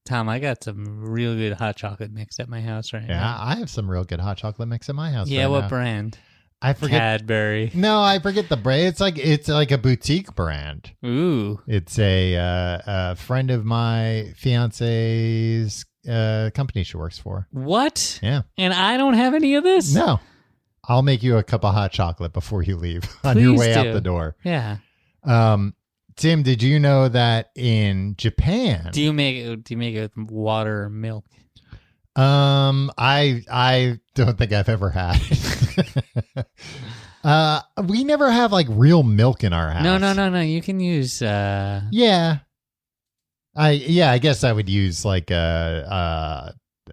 C: Tom, I got some real good hot chocolate mix at my house right now.
B: Yeah, I have some real good hot chocolate mix at my house.
C: Yeah,
B: right
C: what
B: now.
C: brand?
B: I forget.
C: Cadbury.
B: No, I forget the brand. It's like a boutique brand.
C: Ooh.
B: It's a friend of my fiance's company she works for.
C: What?
B: Yeah.
C: And I don't have any of this?
B: No. I'll make you a cup of hot chocolate before you leave on your way out the door.
C: Yeah.
B: Tim, did you know that in Japan?
C: Do you make it with water or milk?
B: I don't think I've ever had it. We never have like real milk in our house.
C: No. You can use
B: Yeah. I guess I would use like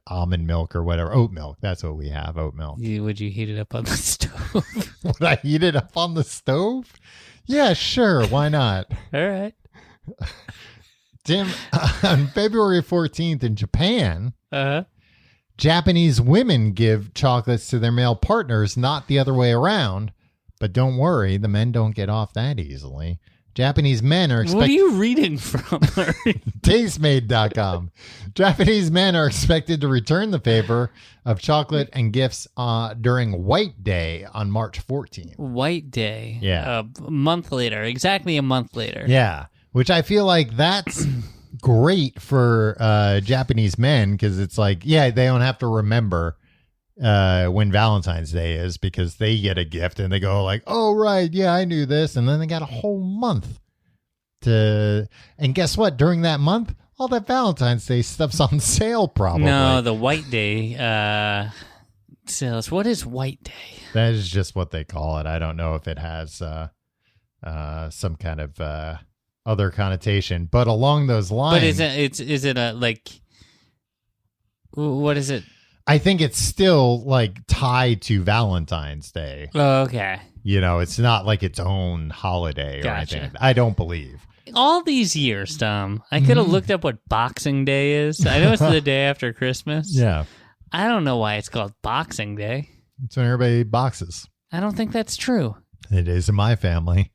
B: almond milk or whatever. Oat milk. That's what we have. Oat milk.
C: Would you heat it up on the stove?
B: Would I heat it up on the stove? Yeah, sure. Why not?
C: All right.
B: Tim, on February 14th in Japan,
C: Uh-huh.
B: Japanese women give chocolates to their male partners, not the other way around. But don't worry, the men don't get off that easily. Japanese men are
C: What are you reading from?
B: Tastemade.com. Japanese men are expected to return the favor of chocolate and gifts during White Day on March 14th.
C: White Day.
B: Yeah.
C: A month later. Exactly a month later.
B: Yeah. Which I feel like that's great for Japanese men because it's like, yeah, they don't have to remember when Valentine's Day is because they get a gift and they go like, oh, right. Yeah, I knew this. And then they got a whole month and guess what? During that month, all that Valentine's Day stuff's on sale probably.
C: No, the White Day sales. What is White Day?
B: That is just what they call it. I don't know if it has some kind of other connotation, but along those lines.
C: But is it a like? What is it?
B: I think it's still like tied to Valentine's Day.
C: Oh, okay.
B: You know, it's not like its own holiday or
C: Gotcha.
B: anything. I don't believe.
C: All these years, Tom, I could have looked up what Boxing Day is. I know it's the day after Christmas.
B: Yeah.
C: I don't know why it's called Boxing Day.
B: It's when everybody boxes.
C: I don't think that's true.
B: It is in my family.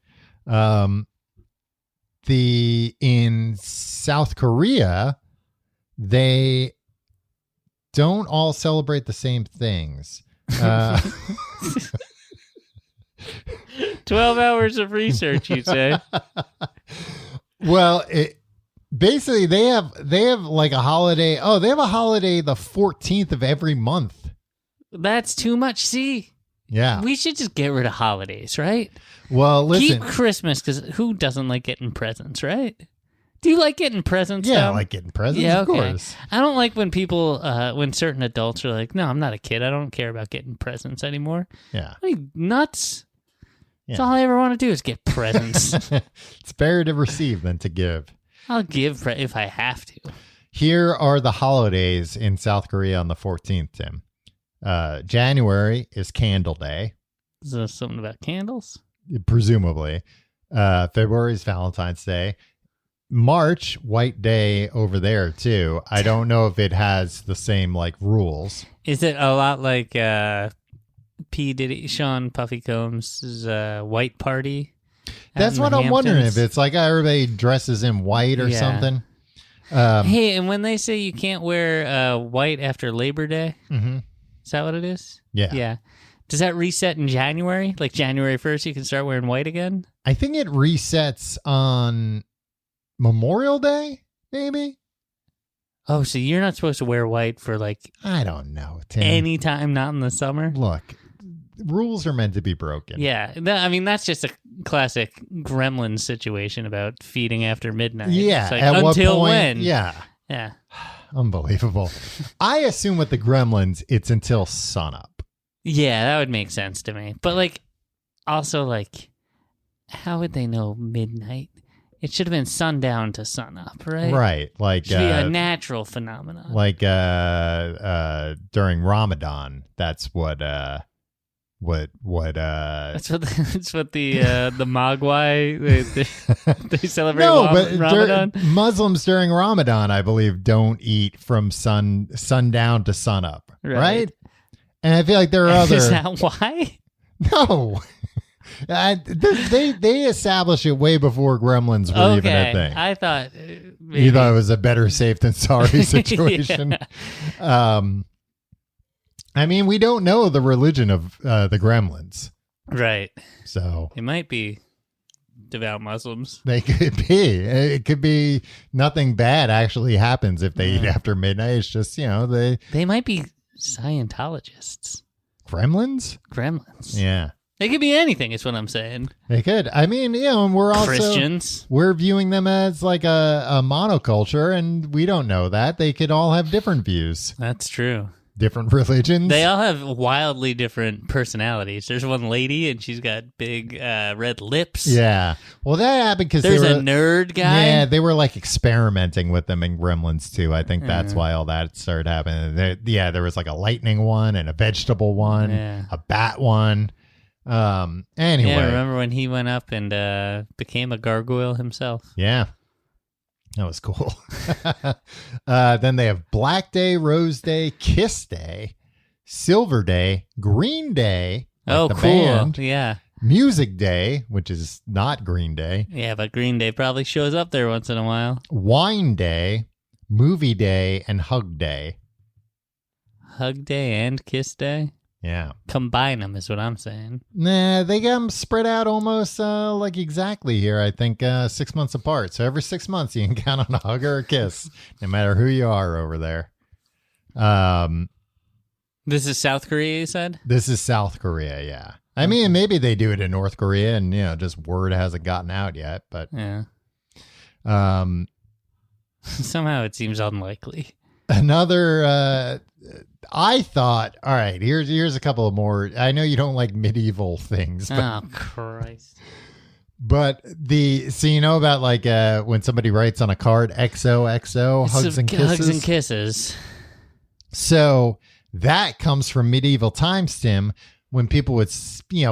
B: In South Korea, they don't all celebrate the same things.
C: 12 hours of research, you say?
B: Well, basically they have like a holiday. Oh, they have a holiday the 14th of every month.
C: That's too much. See,
B: yeah,
C: we should just get rid of holidays, right?
B: Well, listen,
C: keep Christmas because who doesn't like getting presents, right? Do you like getting presents?
B: Yeah,
C: Tom?
B: I like getting presents.
C: Yeah,
B: of
C: okay.
B: course.
C: I don't like when people, when certain adults are like, "No, I'm not a kid. I don't care about getting presents anymore."
B: Yeah,
C: are you nuts?
B: Yeah.
C: That's all I ever want to do is get presents.
B: It's better to receive than to give.
C: I'll give if I have to.
B: Here are the holidays in South Korea on the 14th, Tim. January is Candle Day.
C: Is there something about candles?
B: Presumably. February is Valentine's Day. March, White Day over there, too. I don't know if it has the same, like, rules.
C: Is it a lot like P. Diddy, Sean Puffy Combs' White Party?
B: That's what I'm wondering, if it's like everybody dresses in white or something.
C: Hey, and when they say you can't wear white after Labor Day, is that what it is?
B: Yeah.
C: Yeah. Does that reset in January? Like January 1st, you can start wearing white again?
B: I think it resets on Memorial Day, maybe?
C: Oh, so you're not supposed to wear white for like...
B: I don't know, Tim.
C: Any time, not in the summer?
B: Look, rules are meant to be broken.
C: Yeah. I mean, that's just a classic Gremlins situation about feeding after midnight.
B: Yeah.
C: It's like,
B: At what
C: until
B: point?
C: when?
B: Yeah.
C: Yeah.
B: Unbelievable. I assume with the Gremlins, it's until sunup.
C: Yeah, that would make sense to me. But like, also like, how would they know midnight? It should have been sundown to sunup, right?
B: Right. Like,
C: it should be a natural phenomenon.
B: Like during Ramadan, that's what
C: That's what the Mogwai they celebrate Ramadan.
B: Muslims during Ramadan, I believe, don't eat from sundown to sunup, right? And I feel like there are other.
C: Is that why?
B: No. They established it way before Gremlins were even a thing.
C: I thought
B: you thought it was a better safe than sorry situation. I mean, we don't know the religion of the Gremlins,
C: right?
B: So
C: it might be devout Muslims.
B: They could be. It could be nothing bad actually happens if they eat after midnight. It's just they
C: might be Scientologists.
B: Gremlins. Yeah.
C: They could be anything, is what I'm saying.
B: They could. I mean, and we're also
C: Christians.
B: We're viewing them as like a monoculture, and we don't know that. They could all have different views.
C: That's true.
B: Different religions.
C: They all have wildly different personalities. There's one lady, and she's got big red lips.
B: Yeah. Well, that happened because
C: there's a nerd guy.
B: Yeah, they were like experimenting with them in Gremlins too. I think that's why all that started happening. There was like a lightning one and a vegetable one, a bat one. Anyway.
C: Yeah, remember when he went up and became a gargoyle himself?
B: Yeah. That was cool. Then they have Black Day, Rose Day, Kiss Day, Silver Day, Green Day. Like the
C: cool.
B: Band,
C: yeah.
B: Music Day, which is not Green Day.
C: Yeah, but Green Day probably shows up there once in a while.
B: Wine Day, Movie Day, and Hug Day.
C: Hug Day and Kiss Day?
B: Yeah.
C: Combine them is what I'm saying.
B: Nah, they got them spread out almost like exactly here. I think 6 months apart. So every 6 months you can count on a hug or a kiss, no matter who you are over there.
C: This is South Korea, you said?
B: This is South Korea, yeah. I mean, maybe they do it in North Korea and, just word hasn't gotten out yet. But
C: yeah. Somehow it seems unlikely.
B: Another... I thought, all right, here's a couple of more. I know you don't like medieval things. But,
C: oh, Christ.
B: But so you know about like when somebody writes on a card, XOXO, hugs and kisses?
C: Hugs and kisses.
B: So that comes from medieval times, Tim, when people would,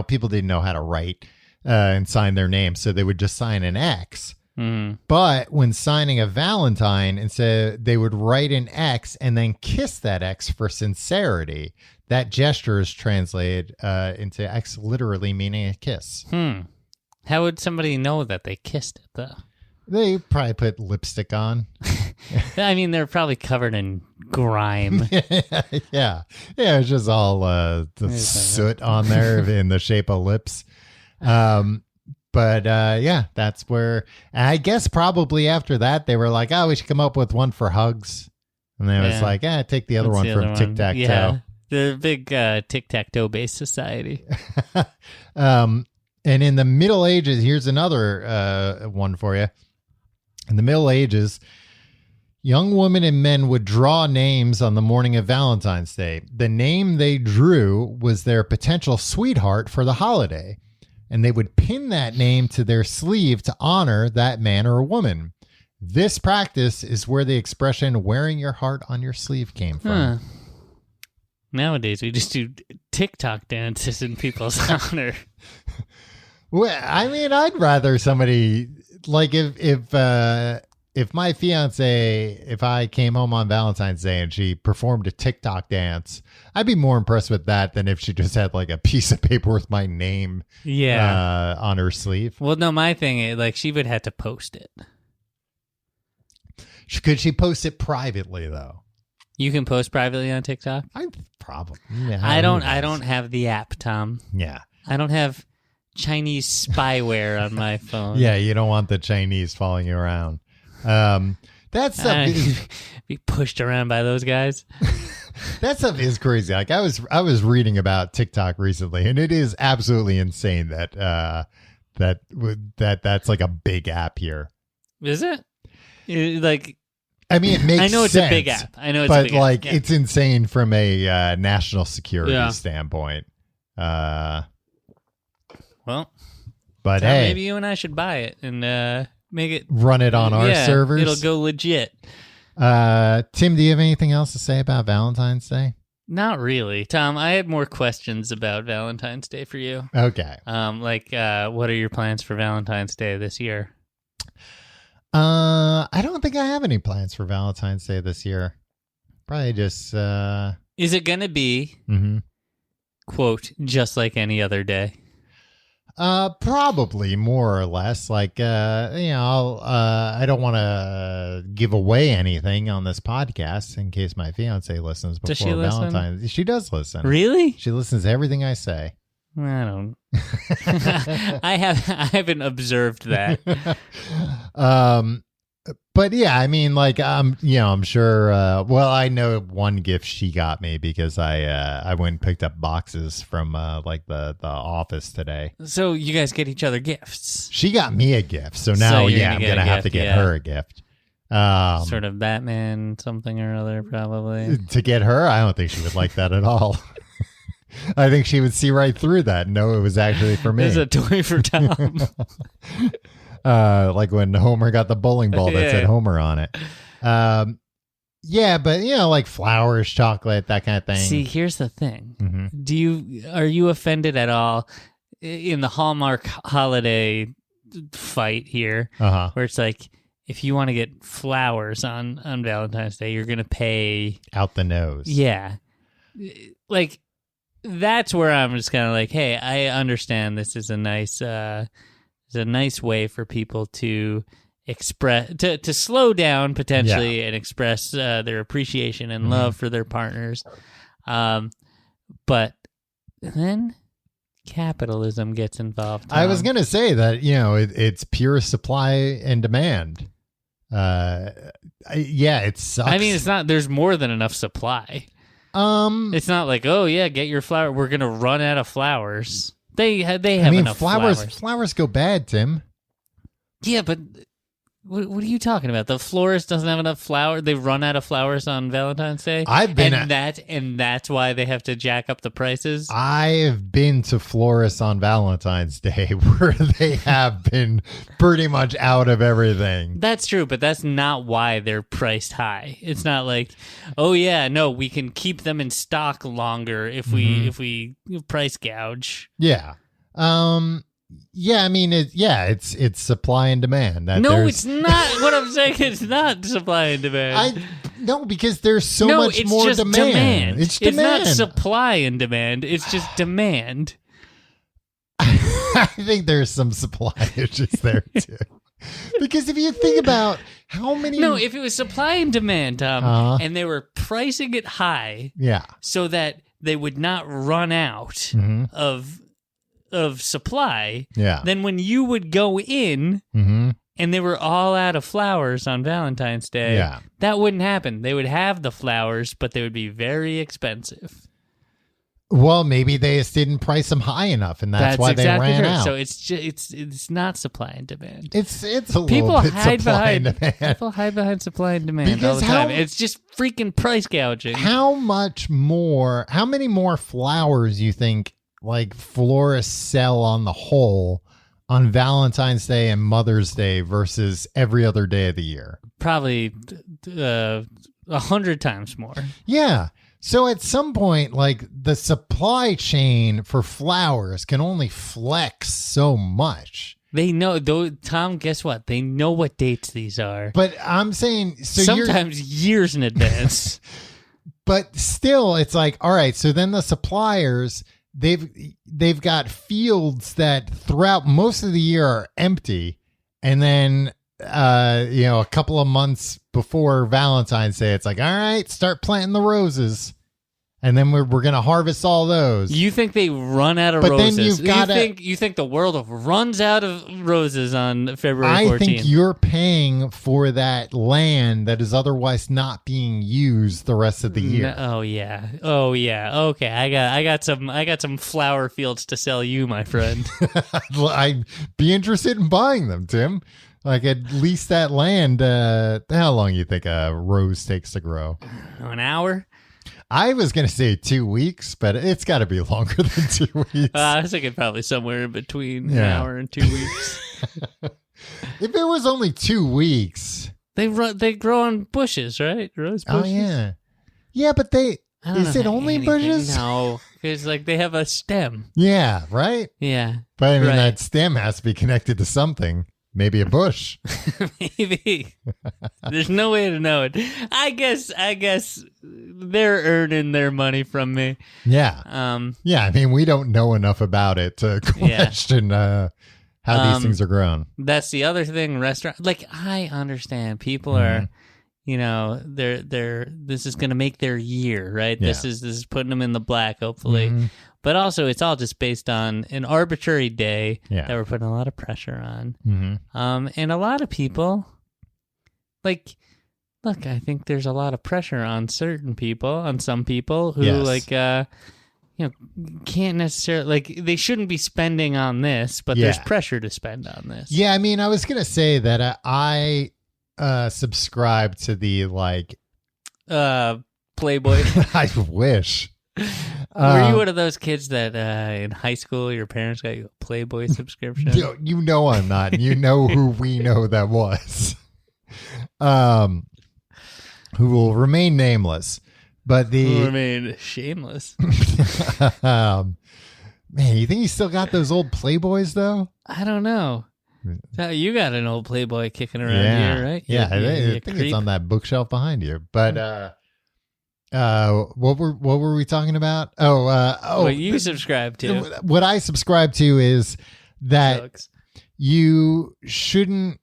B: people didn't know how to write and sign their name. So they would just sign an X.
C: Mm.
B: But when signing a Valentine, instead they would write an X and then kiss that X for sincerity. That gesture is translated into X literally meaning a kiss.
C: How would somebody know that they kissed it, though?
B: They probably put lipstick on.
C: I mean, they're probably covered in grime.
B: Yeah. It's just all the soot on there in the shape of lips. But that's where I guess probably after that they were like, oh, we should come up with one for hugs. And then it was like, take the other one from Tic Tac Toe.
C: Yeah, the big Tic Tac Toe based society.
B: And in the Middle Ages, here's another one for you. In the Middle Ages, young women and men would draw names on the morning of Valentine's Day. The name they drew was their potential sweetheart for the holiday. And they would pin that name to their sleeve to honor that man or woman. This practice is where the expression wearing your heart on your sleeve came from.
C: Nowadays, we just do TikTok dances in people's honor.
B: Well, I mean, I'd rather somebody, like if my fiance, if I came home on Valentine's Day and she performed a TikTok dance, I'd be more impressed with that than if she just had like a piece of paper with my name on her sleeve.
C: Well, no, my thing is like she would have to post it.
B: Could she post it privately though?
C: You can post privately on TikTok?
B: I probably. Yeah,
C: I don't have the app, Tom.
B: Yeah.
C: I don't have Chinese spyware on my phone.
B: Yeah, you don't want the Chinese following you around. That stuff
C: be pushed around by those guys.
B: That stuff is crazy. Like I was reading about TikTok recently, and it is absolutely insane that that's like a big app here.
C: Is it? Like,
B: I mean, it makes sense.
C: I know it's a big app.
B: But like, it's insane from a national security standpoint.
C: Well,
B: but
C: so
B: hey,
C: maybe you and I should buy it and make it
B: run it on our servers.
C: It'll go legit.
B: Tim, do you have anything else to say about Valentine's Day?
C: Not really, Tom. I had more questions about Valentine's Day for you.
B: Okay.
C: What are your plans for Valentine's Day this year?
B: I don't think I have any plans for Valentine's Day this year. Probably just.
C: Is it going to be, quote, just like any other day?
B: Probably more or less. Like, I don't want to give away anything on this podcast in case my fiance listens before
C: Does she listen?
B: Valentine's. She does listen.
C: Really?
B: She listens to everything I say.
C: I don't. I haven't observed that.
B: But yeah, I mean, like, I'm sure. Well, I know one gift she got me because I went and picked up boxes from the office today.
C: So you guys get each other gifts.
B: She got me a gift, so now I'm gonna have to get her a gift.
C: Sort of Batman something or other, probably.
B: To get her, I don't think she would like that at all. I think she would see right through that and know it was actually for me.
C: It's a toy for Tom.
B: Like when Homer got the bowling ball that said Homer on it. Yeah, but like flowers, chocolate, that kind of thing.
C: See, here's the thing. Are you offended at all in the Hallmark holiday fight here, where it's like, if you want to get flowers on Valentine's Day, you're going to pay
B: out the nose.
C: Yeah. Like, that's where I'm just kind of like, hey, I understand this is a nice way for people to express, to slow down potentially and express their appreciation and love for their partners. But then capitalism gets involved.
B: I was going to say that, it's pure supply and demand. It sucks.
C: I mean, it's not, there's more than enough supply. It's not like, oh yeah, get your flower. We're gonna run out of flowers. They have enough flowers.
B: Flowers go bad, Tim.
C: Yeah, but what are you talking about? The florist doesn't have enough flower. They run out of flowers on Valentine's Day. And that's why they have to jack up the prices.
B: I've been to florists on Valentine's Day where they have been pretty much out of everything.
C: That's true, but that's not why they're priced high. It's not like, oh yeah, no, we can keep them in stock longer if we price gouge.
B: Yeah. Yeah, I mean, it's supply and demand.
C: No, it's not. What I'm saying is not supply and demand.
B: No, because there's so much more
C: just
B: demand. It's demand.
C: It's not supply and demand. It's just demand.
B: I think there's some supply issues there too. Because if you think about how many...
C: No, if it was supply and demand, Tom, and they were pricing it high so that they would not run out of supply, then when you would go in and they were all out of flowers on Valentine's Day, that wouldn't happen. They would have the flowers, but they would be very expensive.
B: Well, maybe they just didn't price them high enough, and that's why
C: exactly
B: they ran out.
C: So it's not supply and demand.
B: It's a little bit supply and demand.
C: People hide behind supply and demand
B: because
C: all the time. It's just freaking price gouging.
B: How many more flowers you think like florists sell on the whole on Valentine's Day and Mother's Day versus every other day of the year?
C: Probably 100 times more.
B: Yeah. So at some point, like, the supply chain for flowers can only flex so much.
C: They know, though, Tom, guess what? They know what dates these are.
B: But I'm saying...
C: sometimes years in advance.
B: But still, it's like, all right, so then the suppliers... They've got fields that throughout most of the year are empty, and then a couple of months before Valentine's Day, it's like, all right, start planting the roses, and then we're gonna harvest all those.
C: You think they run out of roses?
B: Then you've got
C: you think the world runs out of roses on February 14th?
B: I think you're paying for that land that is otherwise not being used the rest of the year.
C: Oh yeah. Okay, I got some flower fields to sell you, my friend.
B: I'd be interested in buying them, Tim. Like, at least that land. How long do you think a rose takes to grow?
C: An hour.
B: I was going to say 2 weeks, but it's got to be longer than 2 weeks.
C: I was thinking probably somewhere in between an hour and 2 weeks.
B: If it was only 2 weeks.
C: They grow on bushes, right? Rose bushes.
B: Oh, yeah. Yeah, but
C: I don't
B: Is
C: know
B: it only
C: anything.
B: bushes?
C: No, because like they have a stem.
B: Yeah, right?
C: Yeah.
B: But I mean,
C: right.
B: that stem has to be connected to something. Maybe a bush.
C: Maybe. There's no way to know it. I guess they're earning their money from me.
B: Yeah. Yeah, I mean, we don't know enough about it to question how these things are grown.
C: That's the other thing. Restaurant, like, I understand people are, they're this is going to make their year, right?
B: Yeah.
C: This is putting them in the black, hopefully.
B: Mm-hmm.
C: But also, it's all just based on an arbitrary day
B: Yeah.
C: that we're putting a lot of pressure on.
B: Mm-hmm.
C: And a lot of people, like, look, I think there's a lot of pressure on some people who, can't necessarily, like, they shouldn't be spending on this, but there's pressure to spend on this.
B: Yeah, I mean, I was going to say that I subscribe to the, like...
C: Playboy.
B: I wish.
C: Were you one of those kids that in high school your parents got you a Playboy subscription?
B: You know I'm not. You know who we know that was. Who will remain nameless. But
C: Who remain shameless.
B: Man, you think you still got those old Playboys though?
C: I don't know. You got an old Playboy kicking around here, right?
B: Yeah, I think it's on that bookshelf behind you. But what were we talking about? What
C: you subscribe to.
B: What I subscribe to is that
C: Drugs.
B: You shouldn't.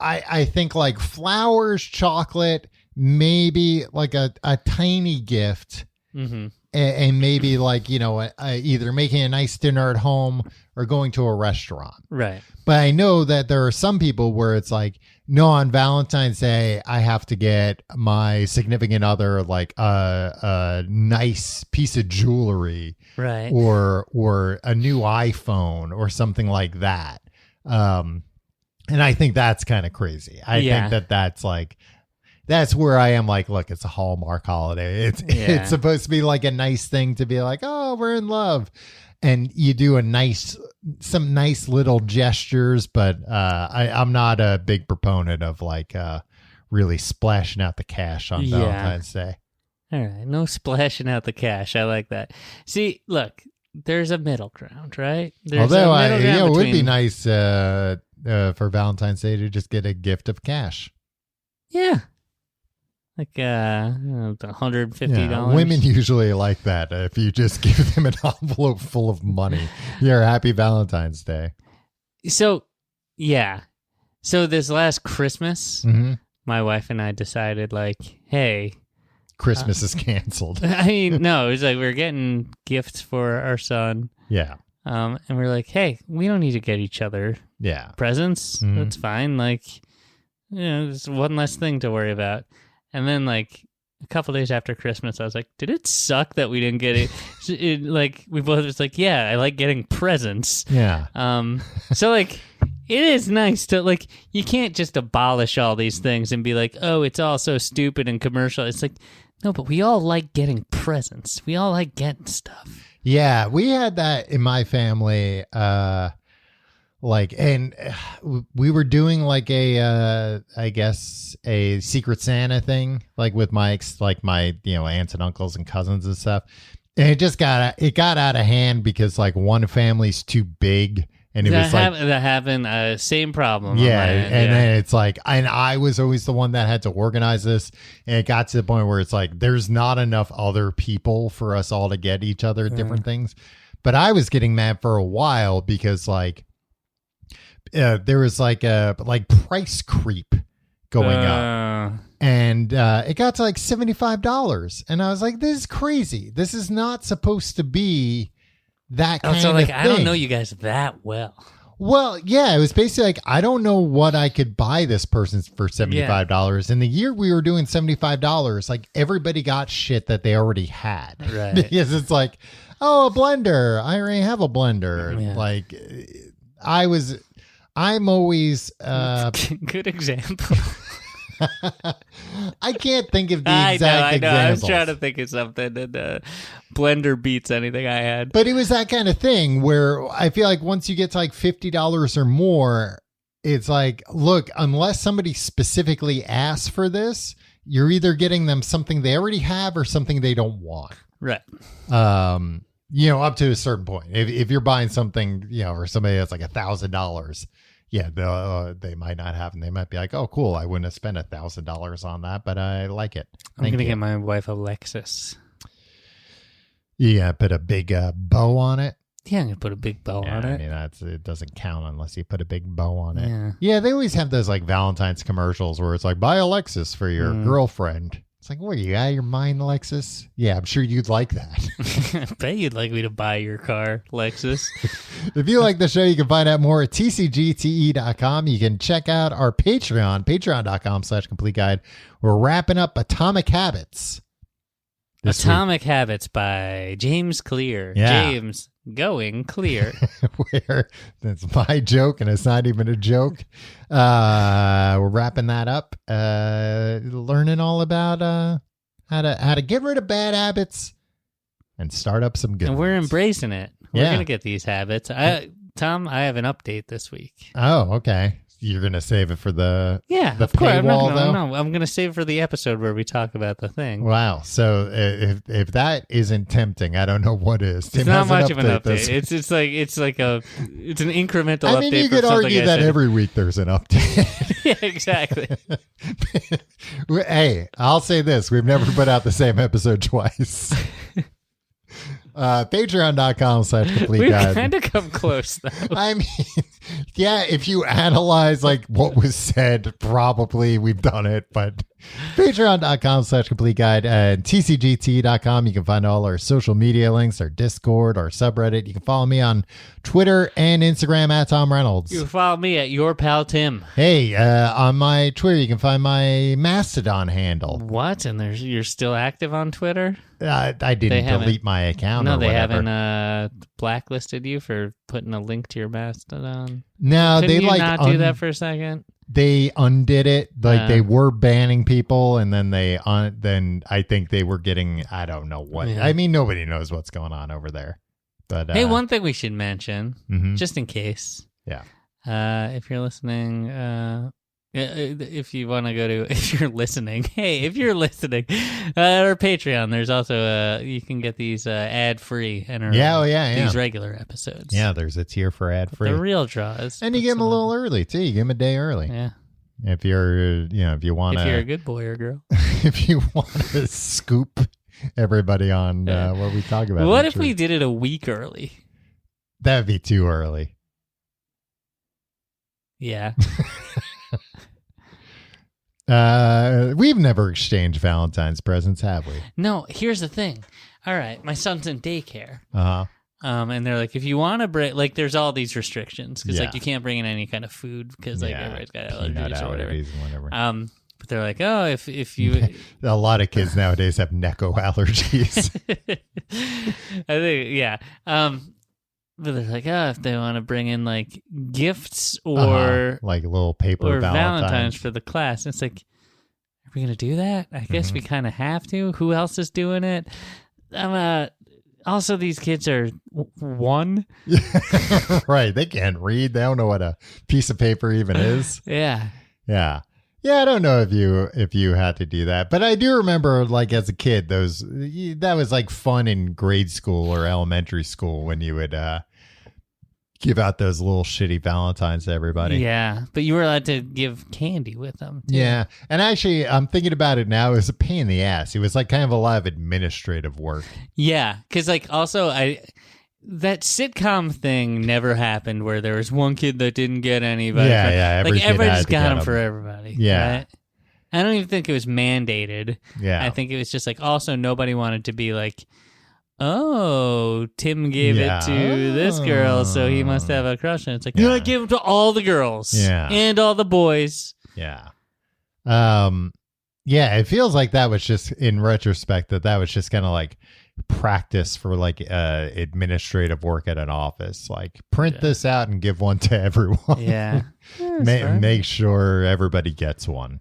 B: I think like flowers, chocolate, maybe like a tiny gift, and maybe like either making a nice dinner at home or going to a restaurant.
C: Right.
B: But I know that there are some people where it's like, no, on Valentine's Day, I have to get my significant other like a nice piece of jewelry,
C: right,
B: or a new iPhone or something like that. And I think that's kind of crazy. I think that's where I am like, look, it's a Hallmark holiday. It's supposed to be like a nice thing to be like, oh, we're in love. And you do some nice little gestures, but I'm not a big proponent of like really splashing out the cash on Valentine's Day.
C: All right, no splashing out the cash. I like that. See, look, there's a middle ground, right?
B: Although it would be nice for Valentine's Day to just get a gift of cash.
C: Yeah. Like $150.
B: Yeah, women usually like that. If you just give them an envelope full of money. Yeah, happy Valentine's Day.
C: So, So this last Christmas, my wife and I decided like, hey.
B: Christmas is canceled.
C: I mean, no, it was like we're getting gifts for our son.
B: Yeah.
C: And we're like, hey, we don't need to get each other presents. That's fine. Like, it's one less thing to worry about. And then, like, a couple days after Christmas, I was like, did it suck that we didn't get it? Like, we both was like, yeah, I like getting presents.
B: Yeah.
C: So, like, it is nice to, like, you can't just abolish all these things and be like, oh, it's all so stupid and commercial. It's like, no, but we all like getting presents. We all like getting stuff.
B: Yeah, we had that in my family. And we were doing like I guess a Secret Santa thing, like with my aunts and uncles and cousins and stuff. And it got out of hand because like one family's too big. And it was like
C: that happened. Same problem.
B: Yeah, and then it's like, and I was always the one that had to organize this, and it got to the point where it's like, there's not enough other people for us all to get each other different things. But I was getting mad for a while because like there was like a price creep going up, and it got to like $75, and I was like, this is crazy. This is not supposed to be that kind of thing.
C: I don't know you guys that well.
B: Well, yeah, it was basically like, I don't know what I could buy this person for $75. In the year we were doing $75, like everybody got shit that they already had.
C: Right.
B: Because it's like, oh, a blender. I already have a blender.
C: Yeah.
B: Like I'm always
C: good example.
B: I can't think of the exact examples.
C: I was trying to think of something, and blender beats anything I had.
B: But it was that kind of thing where I feel like once you get to like $50 or more, it's like, look, unless somebody specifically asks for this, you're either getting them something they already have or something they don't want.
C: Right.
B: Up to a certain point. If you're buying something, for somebody that's like $1,000, they might not have, and they might be like, oh, cool, I wouldn't have spent $1,000 on that, but I like it.
C: I'm going to get my wife a Lexus.
B: Yeah, put a big bow on it.
C: Yeah, I'm going to put a big bow on it.
B: I mean, it doesn't count unless you put a big bow on it. Yeah, they always have those like Valentine's commercials where it's like, buy a Lexus for your girlfriend. It's like, what, are you out of your mind, Lexus? Yeah, I'm sure you'd like that.
C: I bet you'd like me to buy your car, Lexus.
B: If you like the show, you can find out more at tcgte.com. You can check out our Patreon, patreon.com/complete guide. We're wrapping up Atomic Habits.
C: Atomic Habits by James Clear.
B: Yeah.
C: James going clear.
B: Where that's my joke and it's not even a joke. We're wrapping that up. Learning all about how to get rid of bad habits and start up some good
C: And we're
B: ones.
C: embracing it. We're going to get these habits. Tom, I have an update this week.
B: Oh, okay. You're going to save it for the
C: of course.
B: paywall, though?
C: No, I'm going to save it for the episode where we talk about the thing.
B: Wow. So if that isn't tempting, I don't know what is.
C: It's not much of an update. It's an incremental update.
B: I mean, you could argue that every week there's an update.
C: Yeah, exactly.
B: Hey, I'll say this. We've never put out the same episode twice. Patreon.com/complete guide.
C: We've kind of come close, though.
B: I mean, yeah, if you analyze like what was said, probably we've done it, but patreon.com/complete guide and tcgt.com. You can find all our social media links, our Discord, our subreddit. You can follow me on Twitter and Instagram at Tom Reynolds.
C: You can follow me at Your Pal Tim.
B: Hey, on my Twitter, you can find my Mastodon handle.
C: What? And you're still active on Twitter?
B: I didn't delete my account.
C: No,
B: or
C: they
B: whatever.
C: haven't blacklisted you for putting a link to your Mastodon.
B: No,
C: Couldn't
B: they
C: you
B: like
C: not do that for a second.
B: They undid it. Like they were banning people, and then then I think they were getting, I don't know what.
C: Yeah.
B: I mean, nobody knows what's going on over there. But
C: hey, one thing we should mention, just in case.
B: Yeah.
C: If you're listening, if you want to go to, if you're listening, our Patreon, there's also you can get these ad free and these regular episodes.
B: Yeah, there's a tier for ad free.
C: The real draws,
B: and you get them a little early too. You get them a day early.
C: Yeah.
B: If you're, if you want to,
C: if you're a good boy or girl,
B: if you want to scoop everybody on what we talk about.
C: What if we did it a week early?
B: That would be too early.
C: Yeah.
B: We've never exchanged Valentine's presents, have we?
C: No, here's the thing. All right, my son's in daycare.
B: Uh-huh.
C: And they're like, if you want to bring, like, there's all these restrictions because, like, you can't bring in any kind of food because, like, everybody's got allergies or whatever. But they're like, oh, if you,
B: a lot of kids nowadays have Necco allergies.
C: I think, yeah. But they're like, oh, if they want to bring in like gifts or
B: like little paper
C: or Valentines for the class, and it's like, are we gonna do that? I guess we kind of have to. Who else is doing it? Also, these kids are one.
B: Right. They can't read. They don't know what a piece of paper even is.
C: Yeah.
B: Yeah. Yeah, I don't know if you had to do that, but I do remember, like, as a kid, that was like fun in grade school or elementary school when you would give out those little shitty Valentines to everybody.
C: Yeah, but you were allowed to give candy with them, too.
B: Yeah, and actually, I'm thinking about it now. It was a pain in the ass. It was like kind of a lot of administrative work.
C: Yeah, because like also that sitcom thing never happened where there was one kid that didn't get anybody.
B: Yeah,
C: like everybody just got them for everybody.
B: Yeah.
C: Right? I don't even think it was mandated.
B: Yeah.
C: I think it was just like also nobody wanted to be like, oh, Tim gave it to this girl, so he must have a crush. And it's like, no, I gave them to all the girls and all the boys.
B: Yeah. Yeah, it feels like that was just, in retrospect, that was just kind of like practice for like administrative work at an office. Like, print this out and give one to everyone.
C: Yeah.
B: Make sure everybody gets one.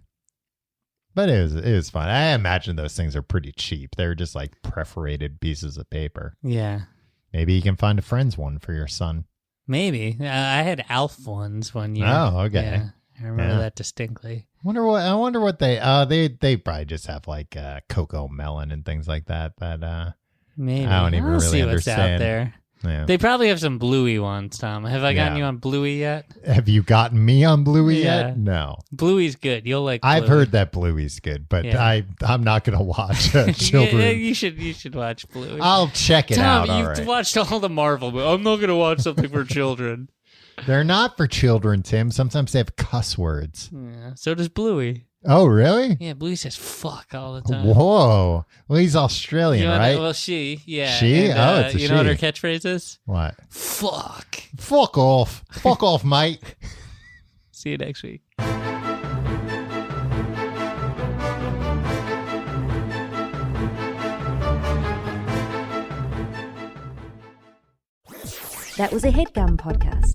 B: But it was fun. I imagine those things are pretty cheap. They're just like perforated pieces of paper.
C: Yeah.
B: Maybe you can find a friend's one for your son.
C: Maybe. I had Alf ones one year.
B: Oh, okay.
C: Yeah, I remember that distinctly.
B: I wonder what they probably just have like cocoa melon and things like that, but
C: maybe
B: I don't even
C: I'll
B: really
C: see what's
B: understand.
C: out there.
B: Yeah.
C: They probably have some Bluey ones, Tom. Have I gotten you on Bluey yet?
B: Have you gotten me on Bluey
C: Yeah.
B: yet? No.
C: Bluey's good. You'll like Bluey.
B: I've heard that Bluey's good, but
C: Yeah.
B: I'm not going to watch children.
C: Yeah, you should watch Bluey.
B: I'll check it out.
C: Tom,
B: All
C: you've
B: right.
C: watched all the Marvel movies. I'm not going to watch something for children.
B: They're not for children, Tim. Sometimes they have cuss words.
C: Yeah, so does Bluey.
B: Oh, really?
C: Yeah, Bluey says fuck all the time.
B: Whoa. Well, he's Australian,
C: You know,
B: right?
C: Well, she, yeah.
B: She?
C: And,
B: Oh, it's a
C: you know what
B: she.
C: her catchphrase is?
B: What?
C: Fuck.
B: Fuck off. Fuck off, mate.
C: See you next week.
A: That was a HeadGum podcast.